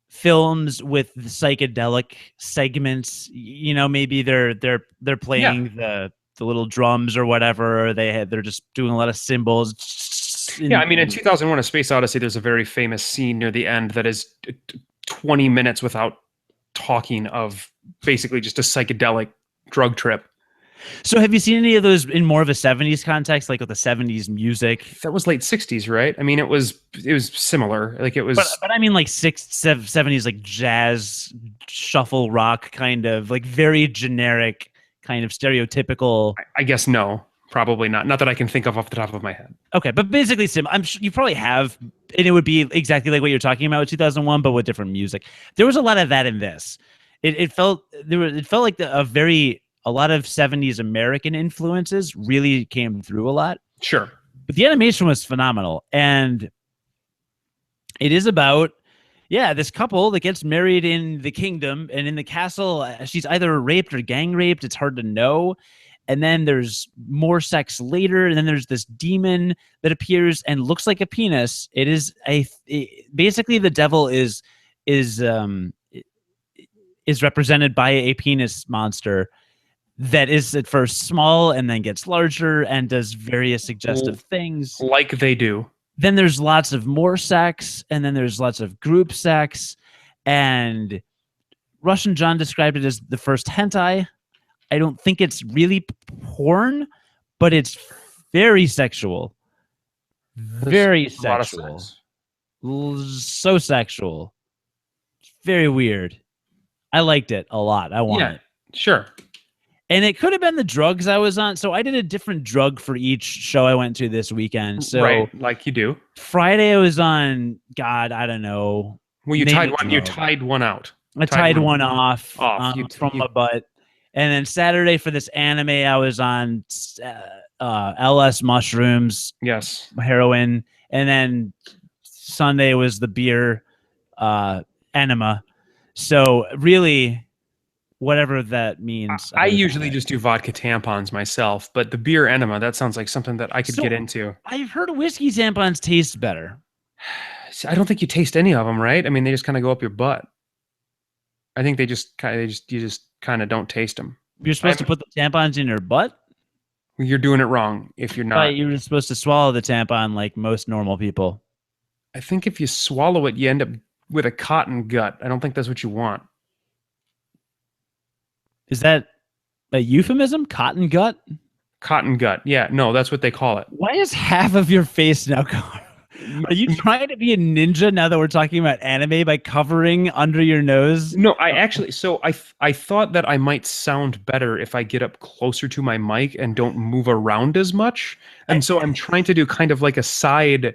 Speaker 1: films with the psychedelic segments? You know, maybe they're playing the little drums or whatever, or they're just doing a lot of cymbals.
Speaker 2: Yeah, I mean, in 2001: A Space Odyssey, there's a very famous scene near the end that is 20 minutes without talking of basically just a psychedelic drug trip.
Speaker 1: So have you seen any of those in more of a 70s context, like with the 70s music?
Speaker 2: That was late 60s, right? I mean, it was similar. Like it was,
Speaker 1: but I mean like 70s, like jazz, shuffle rock, kind of like very generic, kind of stereotypical.
Speaker 2: I guess no, probably not. Not that I can think of off the top of my head.
Speaker 1: Okay, but basically, I'm sure you probably have, and it would be exactly like what you're talking about with 2001, but with different music. There was a lot of that in this. It felt like a lot of 70s American influences really came through a lot.
Speaker 2: Sure.
Speaker 1: But the animation was phenomenal. And it is about, this couple that gets married in the kingdom, and in the castle, she's either raped or gang raped. It's hard to know. And then there's more sex later. And then there's this demon that appears and looks like a penis. It is basically the devil is represented by a penis monster that is at first small and then gets larger and does various suggestive things.
Speaker 2: Like they do.
Speaker 1: Then there's lots of more sex, and then there's lots of group sex. And Russian John described it as the first hentai. I don't think it's really porn, but it's very sexual. Very sexual. So sexual. Very weird. I liked it a lot. I want it.
Speaker 2: Sure.
Speaker 1: And it could have been the drugs I was on. So I did a different drug for each show I went to this weekend. So
Speaker 2: right, like you do.
Speaker 1: Friday I was on, God, I don't know.
Speaker 2: Well, you tied one. You tied one out.
Speaker 1: I tied one off from my butt. And then Saturday for this anime, I was on LS mushrooms.
Speaker 2: Yes.
Speaker 1: Heroin. And then Sunday was the beer enema. So really, whatever that means.
Speaker 2: I usually just do vodka tampons myself, but the beer enema, that sounds like something that I could get into.
Speaker 1: I've heard whiskey tampons taste better.
Speaker 2: I don't think you taste any of them, right? I mean, they just kind of go up your butt. I think you just kind of don't taste them.
Speaker 1: You're supposed to put the tampons in your butt?
Speaker 2: You're doing it wrong if you're not.
Speaker 1: You're supposed to swallow the tampon like most normal people.
Speaker 2: I think if you swallow it, you end up with a cotton gut. I don't think that's what you want. Is that a euphemism? Cotton gut?
Speaker 1: Cotton gut. Yeah, no, that's what they call it.
Speaker 2: Why is half of your face now covered? Are you trying to be a ninja now that we're talking about anime by covering under your nose?
Speaker 1: No, I thought that I might sound better if I get up closer to my mic and don't move around as much. And so I'm trying to do kind of like a side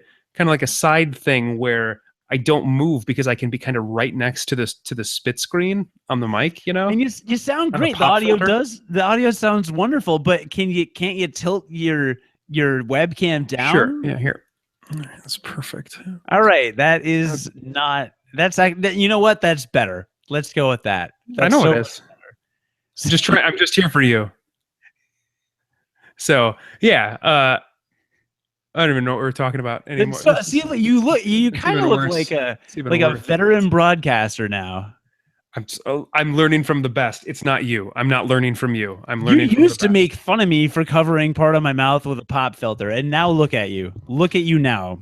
Speaker 1: thing where I don't move because I can be kind of right next to the spit screen on the mic, you know?
Speaker 2: And you sound great. The audio sounds wonderful, but can't you tilt your webcam down?
Speaker 1: Sure. Yeah, here. That's perfect.
Speaker 2: All right, that's you know what? That's better. Let's go with that.
Speaker 1: I know it is. I'm just here for you. So yeah, I don't even know what we're talking about anymore.
Speaker 2: You kind of look like a veteran broadcaster now.
Speaker 1: I'm learning from the best. It's not you. I'm not learning from you. I'm learning.
Speaker 2: You used to make fun of me for covering part of my mouth with a pop filter, and now look at you. Look at you now.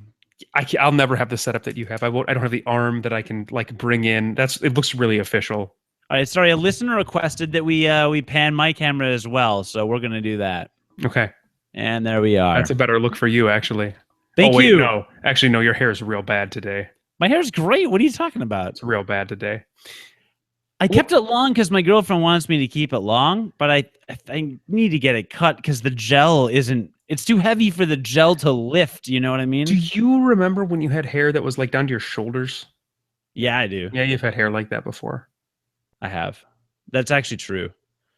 Speaker 1: I'll never have the setup that you have. I don't have the arm that I can like bring in. It looks really official.
Speaker 2: All right, sorry. A listener requested that we pan my camera as well, so we're gonna do that.
Speaker 1: Okay.
Speaker 2: And there we are.
Speaker 1: That's a better look for you, actually.
Speaker 2: Thank you.
Speaker 1: No, actually, no. Your hair is real bad today.
Speaker 2: My hair's great. What are you talking about?
Speaker 1: It's real bad today.
Speaker 2: I kept it long because my girlfriend wants me to keep it long, but I need to get it cut because the gel it's too heavy for the gel to lift. You know what I mean?
Speaker 1: Do you remember when you had hair that was like down to your shoulders?
Speaker 2: Yeah, I do.
Speaker 1: Yeah, you've had hair like that before.
Speaker 2: I have. That's actually true.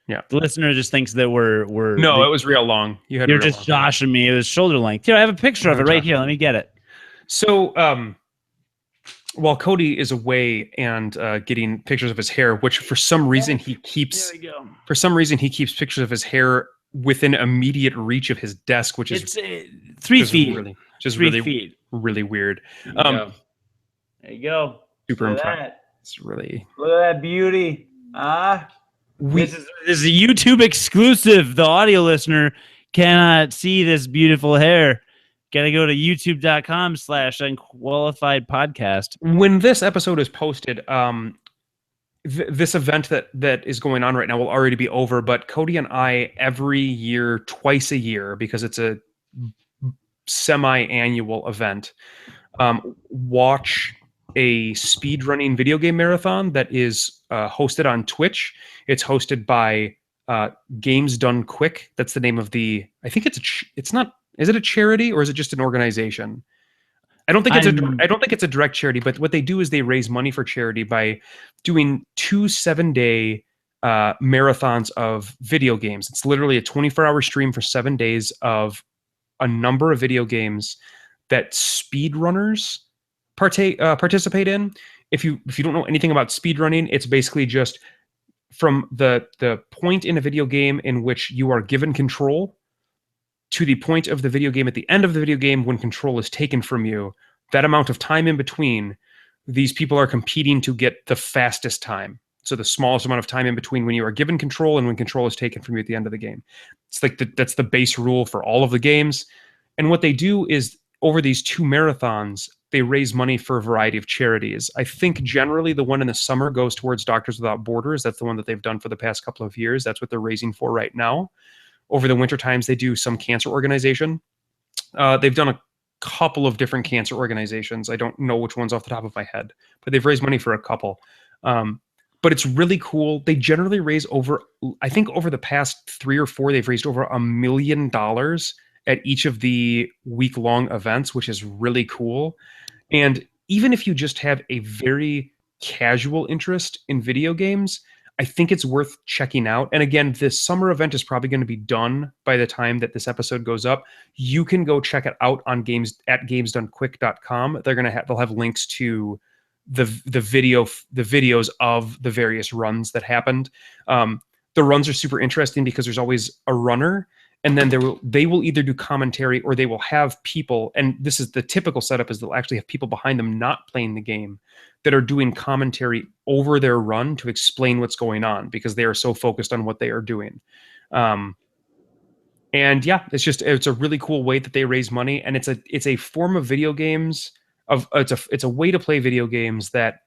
Speaker 1: Yeah.
Speaker 2: The listener just thinks that we're
Speaker 1: No, it was real long.
Speaker 2: You're just joshing me. It was shoulder length. Here, I have a picture of it right here. Let me get it.
Speaker 1: So, while Cody is away and getting pictures of his hair, which for some reason he keeps pictures of his hair within immediate reach of his desk, which is
Speaker 2: 3 feet.
Speaker 1: Really weird.
Speaker 2: There you go.
Speaker 1: Super impressive. It's really
Speaker 2: look at that beauty. This is a YouTube exclusive. The audio listener cannot see this beautiful hair.
Speaker 1: Gotta go to youtube.com/unqualified podcast.
Speaker 2: When this episode is posted, this event that is going on right now will already be over, but Cody and I every year, twice a year, because it's a semi-annual event, watch a speedrunning video game marathon that is hosted on Twitch. It's hosted by Games Done Quick. That's the name of I think it's not, is it a charity or is it just an organization? I don't think it's a direct charity, but what they do is they raise money for charity by doing 2 7-day marathons of video games. It's literally a 24-hour stream for 7 days of a number of video games that speedrunners participate in. If you don't know anything about speedrunning, it's basically just from the point in a video game in which you are given control to the point of the video game at the end of the video game when control is taken from you. That amount of time in between, these people are competing to get the fastest time. So the smallest amount of time in between when you are given control and when control is taken from you at the end of the game. It's like that's the base rule for all of the games. And what they do is over these 2 marathons, they raise money for a variety of charities. I think generally the one in the summer goes towards Doctors Without Borders. That's the one that they've done for the past couple of years. That's what they're raising for right now. Over the winter times, they do some cancer organization. They've done a couple of different cancer organizations. I don't know which ones off the top of my head, but they've raised money for a couple. But it's really cool. They generally raise I think over the past 3 or 4, they've raised over $1 million at each of the week-long events, which is really cool. And even if you just have a very casual interest in video games, I think it's worth checking out. And again, this summer event is probably going to be done by the time that this episode goes up. You can go check it out on gamesdonequick.com. They'll have links to the videos of the various runs that happened. The runs are super interesting because there's always a runner, and then they will either do commentary or they will have people, and this is the typical setup, is they'll actually have people behind them not playing the game that are doing commentary over their run to explain what's going on because they are so focused on what they are doing. And yeah, it's a really cool way that they raise money, and it's a form of video games it's a way to play video games that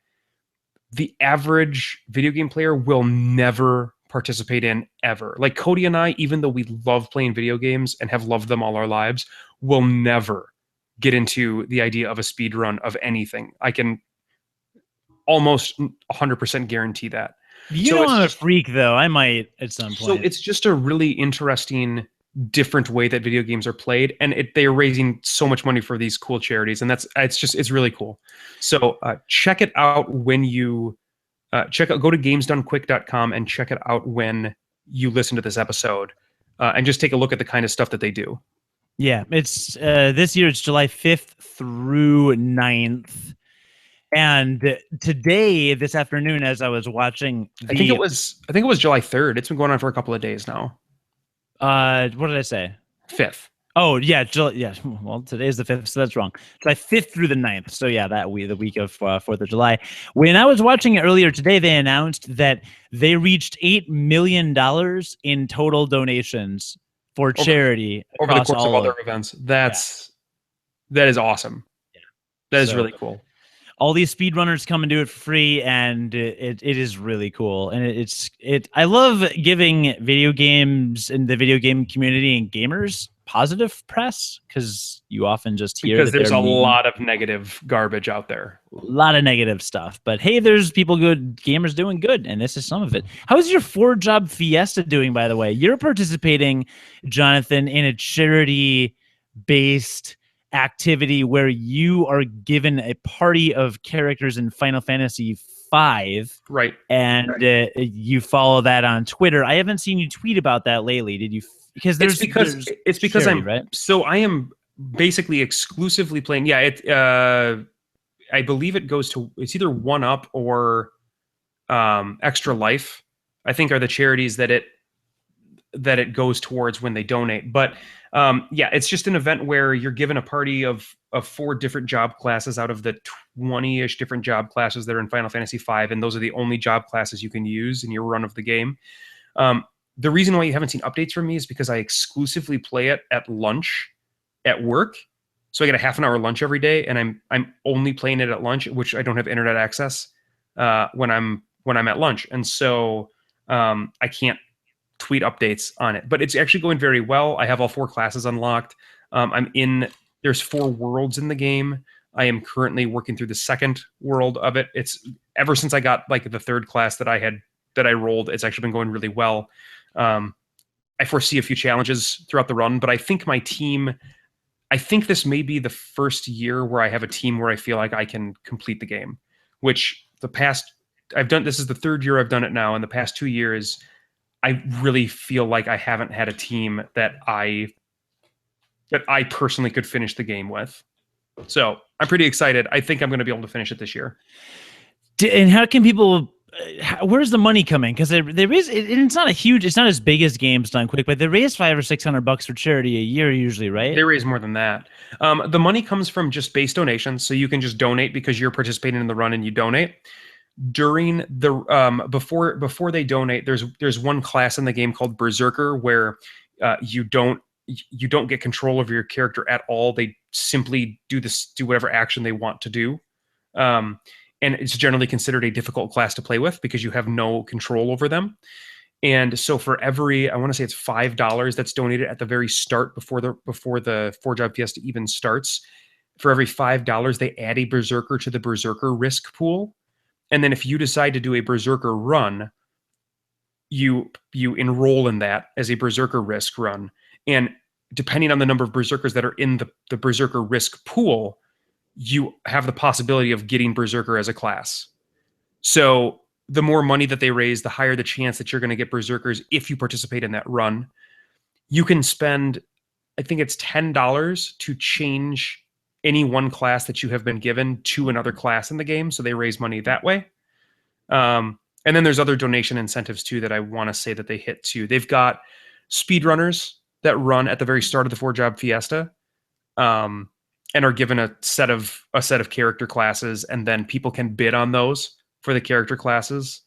Speaker 2: the average video game player will never participate in ever. Like Cody and I, even though we love playing video games and have loved them all our lives, will never get into the idea of a speed run of anything. I can almost 100% guarantee that.
Speaker 1: You know I'm a freak, though. I might at some point.
Speaker 2: So it's just a really interesting, different way that video games are played, and they're raising so much money for these cool charities, and it's really cool. So check it out when you go to gamesdonequick.com and check it out when you listen to this episode, and just take a look at the kind of stuff that they do.
Speaker 1: Yeah, it's this year it's July 5th through 9th. And today, this afternoon, as I was watching,
Speaker 2: I think it was July 3rd. It's been going on for a couple of days now.
Speaker 1: What did I say?
Speaker 2: 5th.
Speaker 1: Oh yeah, yeah. Well, today's the 5th, so that's wrong. July 5th through the 9th. So yeah, the week of 4th of July. When I was watching it earlier today, they announced that they reached $8 million in total donations for charity
Speaker 2: over the course of other events. That is awesome. Yeah. That is really cool.
Speaker 1: All these speedrunners come and do it for free, and it is really cool. And I love giving video games and the video game community and gamers positive press, because you often just hear
Speaker 2: because there's a lot of negative garbage out there.
Speaker 1: A lot of negative stuff. But hey, there's gamers doing good, and this is some of it. How's your 4-job fiesta doing, by the way? You're participating, Jonathan, in a charity-based activity where you are given a party of characters in Final Fantasy V,
Speaker 2: right?
Speaker 1: And you follow that on Twitter. I haven't seen you tweet about that lately. Did you? Because it's because charity, right?
Speaker 2: So I am basically exclusively playing. Yeah, I believe it's either 1UP or Extra Life, I think, are the charities that it goes towards when they donate. But yeah, it's just an event where you're given a party of 4 different job classes out of the 20-ish different job classes that are in Final Fantasy V, and those are the only job classes you can use in your run of the game. The reason why you haven't seen updates from me is because I exclusively play it at lunch at work, So I get a half an hour lunch every day, and I'm only playing it at lunch, which I don't have internet access when I'm at lunch, and so I can't tweet updates on it. But it's actually going very well. I have all 4 classes unlocked. There's 4 worlds in the game. I am currently working through the second world of it. It's ever since I got like the 3rd class that I rolled, it's actually been going really well. I foresee a few challenges throughout the run, but I think this may be the first year where I have a team where I feel like I can complete the game, which this is the 3rd year I've done it now. In the past 2 years, I really feel like I haven't had a team that I personally could finish the game with. So I'm pretty excited. I think I'm going to be able to finish it this year.
Speaker 1: And how can people? Where's the money coming? Because it's not it's not as big as games done quick, but they raise $500 or $600 for charity a year usually, right?
Speaker 2: They raise more than that. The money comes from just base donations, so you can just donate because you're participating in the run and you donate. During the before they donate, there's one class in the game called Berserker where you don't get control of your character at all. They simply do whatever action they want to do. And it's generally considered a difficult class to play with because you have no control over them. And so for every, I want to say it's $5 that's donated at the very start before the 4-job fiesta even starts. For every $5, they add a Berserker to the Berserker risk pool. And then if you decide to do a Berserker run, you enroll in that as a Berserker risk run. And depending on the number of Berserkers that are in the Berserker risk pool, you have the possibility of getting Berserker as a class. So the more money that they raise, the higher the chance that you're going to get Berserkers if you participate in that run. You can spend, I think it's $10 to change any one class that you have been given to another class in the game. So they raise money that way. And then there's other donation incentives too that I want to say that they hit too. They've got speedrunners that run at the very start of the 4-job fiesta. And are given a set of character classes, and then people can bid on those for the character classes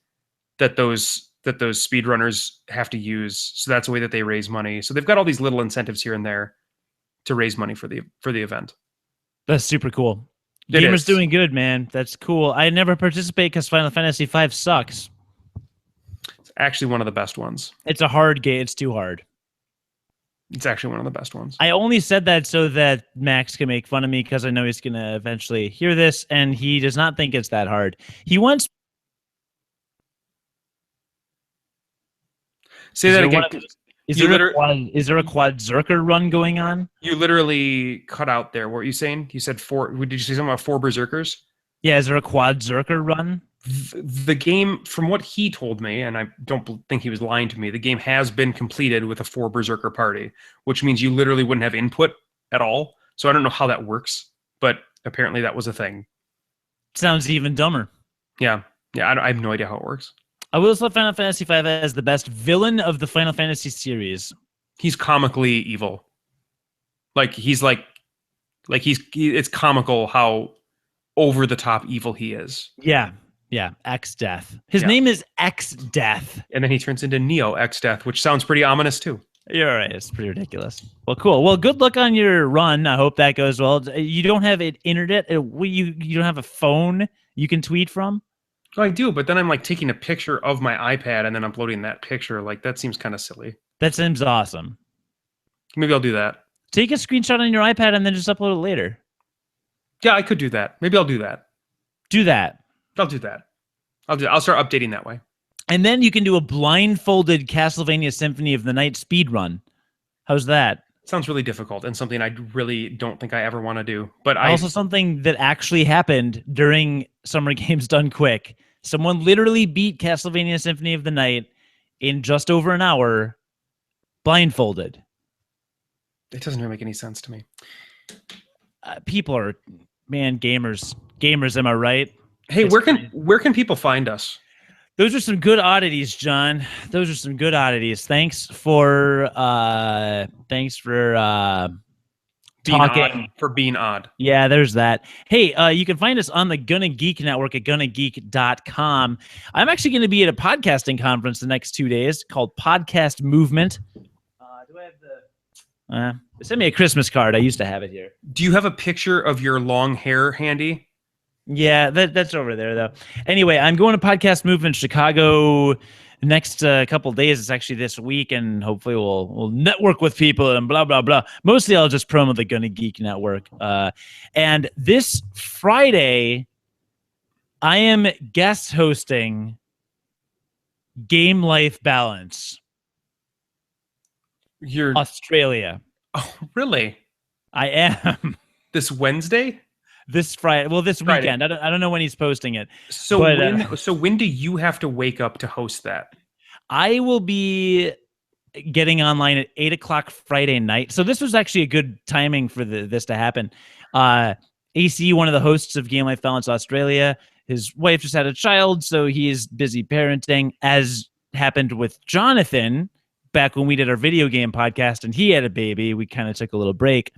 Speaker 2: that those speedrunners have to use. So that's the way that they raise money. So they've got all these little incentives here and there to raise money for the event.
Speaker 1: That's super cool. Gamers doing good, man. That's cool. I never participate because Final Fantasy V sucks.
Speaker 2: It's actually one of the best ones.
Speaker 1: It's a hard game. It's too hard.
Speaker 2: It's actually one of the best ones.
Speaker 1: I only said that so that Max can make fun of me because I know he's going to eventually hear this, and he does not think it's that hard. He wants...
Speaker 2: Say that again.
Speaker 1: Is there a quad Zerker run going on?
Speaker 2: You literally cut out there. What were you saying? You said 4. Did you say something about 4 Berserkers?
Speaker 1: Yeah, is there a quad Zerker run?
Speaker 2: The game, from what he told me, and I don't think he was lying to me, the game has been completed with a 4 Berserker party, which means you literally wouldn't have input at all. So I don't know how that works, but apparently that was a thing.
Speaker 1: Sounds even dumber.
Speaker 2: Yeah. I have no idea how it works.
Speaker 1: I will say Final Fantasy V as the best villain of the Final Fantasy series.
Speaker 2: He's comically evil. It's comical how over the top evil he is.
Speaker 1: Yeah, X-Death. His name is X-Death.
Speaker 2: And then he turns into Neo X-Death, which sounds pretty ominous too.
Speaker 1: You're right. It's pretty ridiculous. Well, cool. Well, good luck on your run. I hope that goes well. You don't have an internet? You don't have a phone you can tweet from?
Speaker 2: Oh, I do, but then I'm like taking a picture of my iPad and then uploading that picture. Like, that seems kind of silly.
Speaker 1: That seems awesome.
Speaker 2: Maybe I'll do that.
Speaker 1: Take a screenshot on your iPad and then just upload it later.
Speaker 2: Yeah, I could do that. Maybe I'll do that.
Speaker 1: Do that.
Speaker 2: I'll do that. I'll start updating that way.
Speaker 1: And then you can do a blindfolded Castlevania Symphony of the Night speed run. How's that?
Speaker 2: Sounds really difficult and something I really don't think I ever want to do. But
Speaker 1: also something that actually happened during Summer Games Done Quick. Someone literally beat Castlevania Symphony of the Night in just over an hour, blindfolded.
Speaker 2: It doesn't really make any sense to me.
Speaker 1: People are, man, gamers. Gamers, am I right?
Speaker 2: Hey, where can people find us?
Speaker 1: Those are some good oddities, John. Those are some good oddities. Thanks for
Speaker 2: being odd.
Speaker 1: Yeah, there's that. Hey, you can find us on the Gonna Geek Network at gonnageek.com. I'm actually going to be at a podcasting conference the next 2 days called Podcast Movement. Do I have Send me a Christmas card. I used to have it here.
Speaker 2: Do you have a picture of your long hair handy?
Speaker 1: Yeah, that's over there though. Anyway, I'm going to Podcast Movement Chicago next couple days. It's actually this week, and hopefully we'll network with people and blah blah blah. Mostly, I'll just promo the Gonna Geek Network. And this Friday, I am guest hosting Game Life Balance.
Speaker 2: You're
Speaker 1: Australia.
Speaker 2: Oh, really?
Speaker 1: I am.
Speaker 2: This Wednesday?
Speaker 1: This Friday. Well, this
Speaker 2: Friday.
Speaker 1: weekend. I don't know when he's posting it.
Speaker 2: So when do you have to wake up to host that?
Speaker 1: I will be getting online at 8:00 Friday night. So this was actually a good timing for this to happen. AC, one of the hosts of Game Life Balance Australia, his wife just had a child, so he is busy parenting, as happened with Jonathan back when we did our video game podcast and he had a baby. We kind of took a little break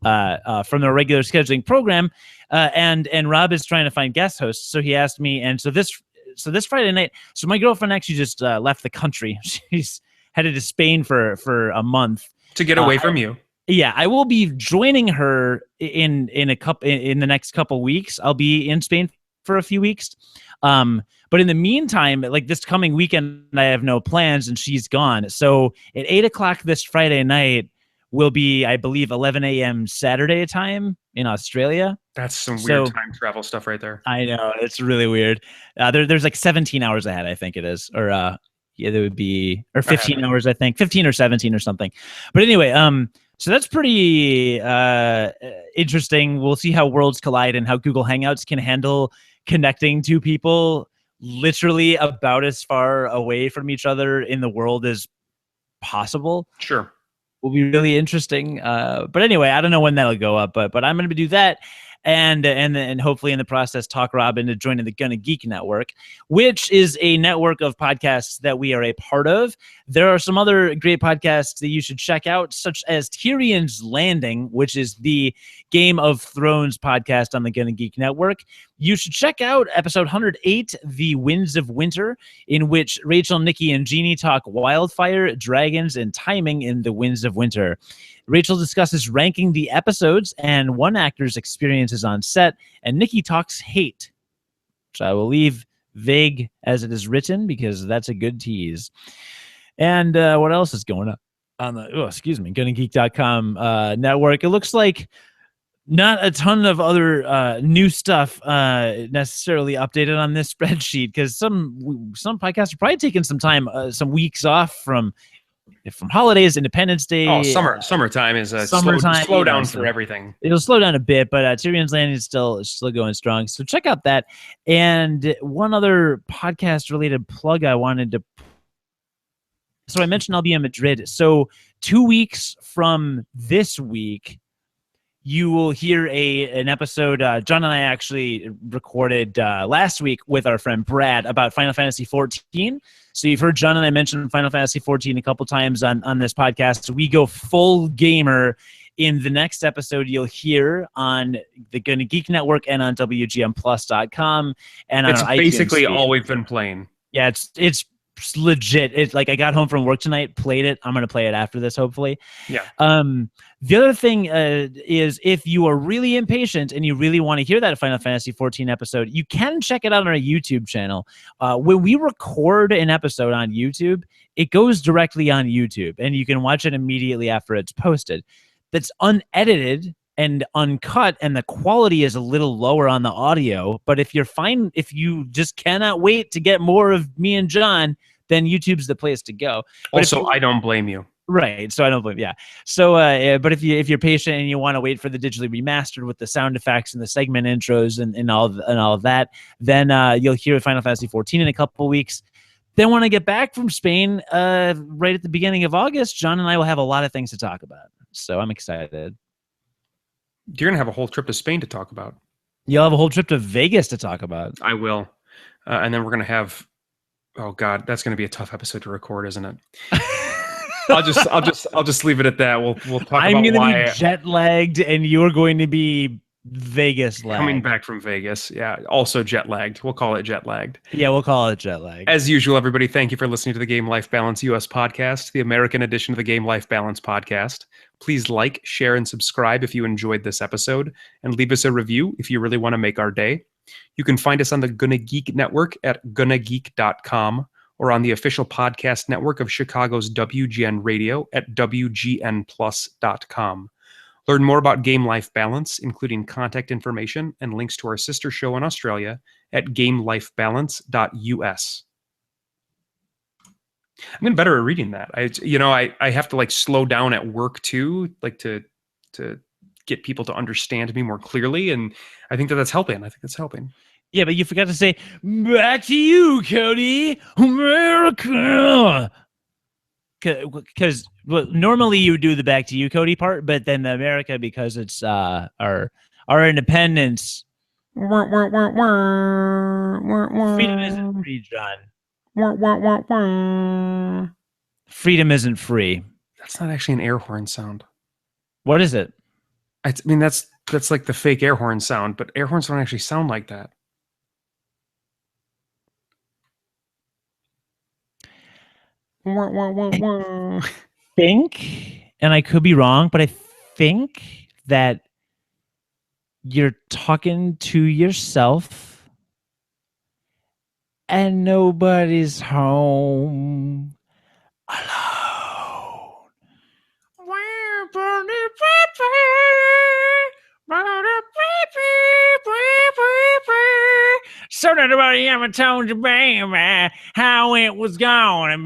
Speaker 1: from the regular scheduling program, and Rob is trying to find guest hosts. So he asked me, and so this Friday night. So my girlfriend actually just left the country. She's headed to Spain for a month
Speaker 2: to get away from you.
Speaker 1: Yeah, I will be joining her in the next couple weeks. I'll be in Spain for a few weeks. But in the meantime, like this coming weekend, I have no plans and she's gone. So at 8:00 this Friday night will be, I believe, 11 a.m. Saturday time in Australia.
Speaker 2: That's some weird time travel stuff right there.
Speaker 1: I know, it's really weird. There's like 17 hours ahead, I think it is, or yeah, there would be, or 15 hours, I think, 15 or 17 or something. But anyway, so that's pretty interesting. We'll see how worlds collide and how Google Hangouts can handle connecting to people literally about as far away from each other in the world as possible.
Speaker 2: Sure.
Speaker 1: Will be really interesting. But anyway, I don't know when that'll go up, but I'm going to do that. And hopefully in the process talk Rob into joining the Gonna Geek Network, which is a network of podcasts that we are a part of. There are some other great podcasts that you should check out, such as Tyrion's Landing, which is the Game of Thrones podcast on the Gonna Geek Network. You should check out episode 108, The Winds of Winter, in which Rachel, Nikki, and Jeannie talk wildfire, dragons, and timing in The Winds of Winter. Rachel discusses ranking the episodes and one actor's experiences on set, and Nikki talks hate, which I will leave vague as it is written because that's a good tease. And what else is going on the GonnaGeek.com network? It looks like not a ton of other new stuff necessarily updated on this spreadsheet because some podcasts are probably taking some time, some weeks off from holidays, Independence Day.
Speaker 2: Oh, summertime is a slow down for everything.
Speaker 1: It'll slow down a bit, but Tyrion's Landing is still going strong. So check out that. And one other podcast related plug I wanted to. So I mentioned I'll be in Madrid. So 2 weeks from this week, you will hear an episode. John and I actually recorded last week with our friend Brad about Final Fantasy XIV. So you've heard John and I mention Final Fantasy XIV a couple times on this podcast. So we go full gamer in the next episode you'll hear on the Gonna Geek Network and on WGMplus.com. And
Speaker 2: it's
Speaker 1: on
Speaker 2: basically
Speaker 1: iTunes.
Speaker 2: all we've been playing.
Speaker 1: Yeah, it's legit. It's like I got home from work tonight, played it. I'm going to play it after this, hopefully.
Speaker 2: Yeah.
Speaker 1: The other thing is if you are really impatient and you really want to hear that Final Fantasy XIV episode, you can check it out on our YouTube channel. When we record an episode on YouTube, it goes directly on YouTube and you can watch it immediately after it's posted. That's unedited and uncut, and the quality is a little lower on the audio. But if you just cannot wait to get more of me and John, then YouTube's the place to go. But
Speaker 2: also, I don't blame you.
Speaker 1: Right, so I don't blame. Yeah, so but if you're patient and you want to wait for the digitally remastered with the sound effects and the segment intros and all of that, then you'll hear Final Fantasy XIV in a couple weeks. Then when I get back from Spain, right at the beginning of August, John and I will have a lot of things to talk about. So I'm excited.
Speaker 2: You're gonna have a whole trip to Spain to talk about.
Speaker 1: You'll have a whole trip to Vegas to talk about.
Speaker 2: I will, and then we're gonna have. Oh God, that's gonna be a tough episode to record, isn't it? I'll just leave it at that. We'll talk about why.
Speaker 1: I'm gonna be jet lagged, and you're going to be Vegas lag.
Speaker 2: Coming back from Vegas. Yeah. Also jet lagged. We'll call it jet lagged.
Speaker 1: Yeah, we'll call it jet lag.
Speaker 2: As usual, everybody, thank you for listening to the Game Life Balance US podcast, the American edition of the Game Life Balance podcast. Please like, share, and subscribe if you enjoyed this episode, and leave us a review if you really want to make our day. You can find us on the Gonna Geek Network at gonnageek.com or on the official podcast network of Chicago's WGN Radio at WGNplus.com. Learn more about Game Life Balance, including contact information and links to our sister show in Australia at gamelifebalance.us. I'm getting better at reading that. I have to like slow down at work too, like to get people to understand me more clearly, and I think that's helping.
Speaker 1: Yeah, but you forgot to say, back to you, Cody, America. Because normally you do the back to you, Cody part, but then the America, because it's our independence. Freedom isn't free, John. Freedom isn't free.
Speaker 2: That's not actually an air horn sound.
Speaker 1: What is it?
Speaker 2: I mean, that's like the fake air horn sound, but air horns don't actually sound like that.
Speaker 1: I think, and I could be wrong, but I think that you're talking to yourself and nobody's home alone. So nobody ever told you, baby, how it was gonna be.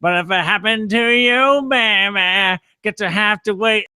Speaker 1: But if it happened to you, baby, get to have to wait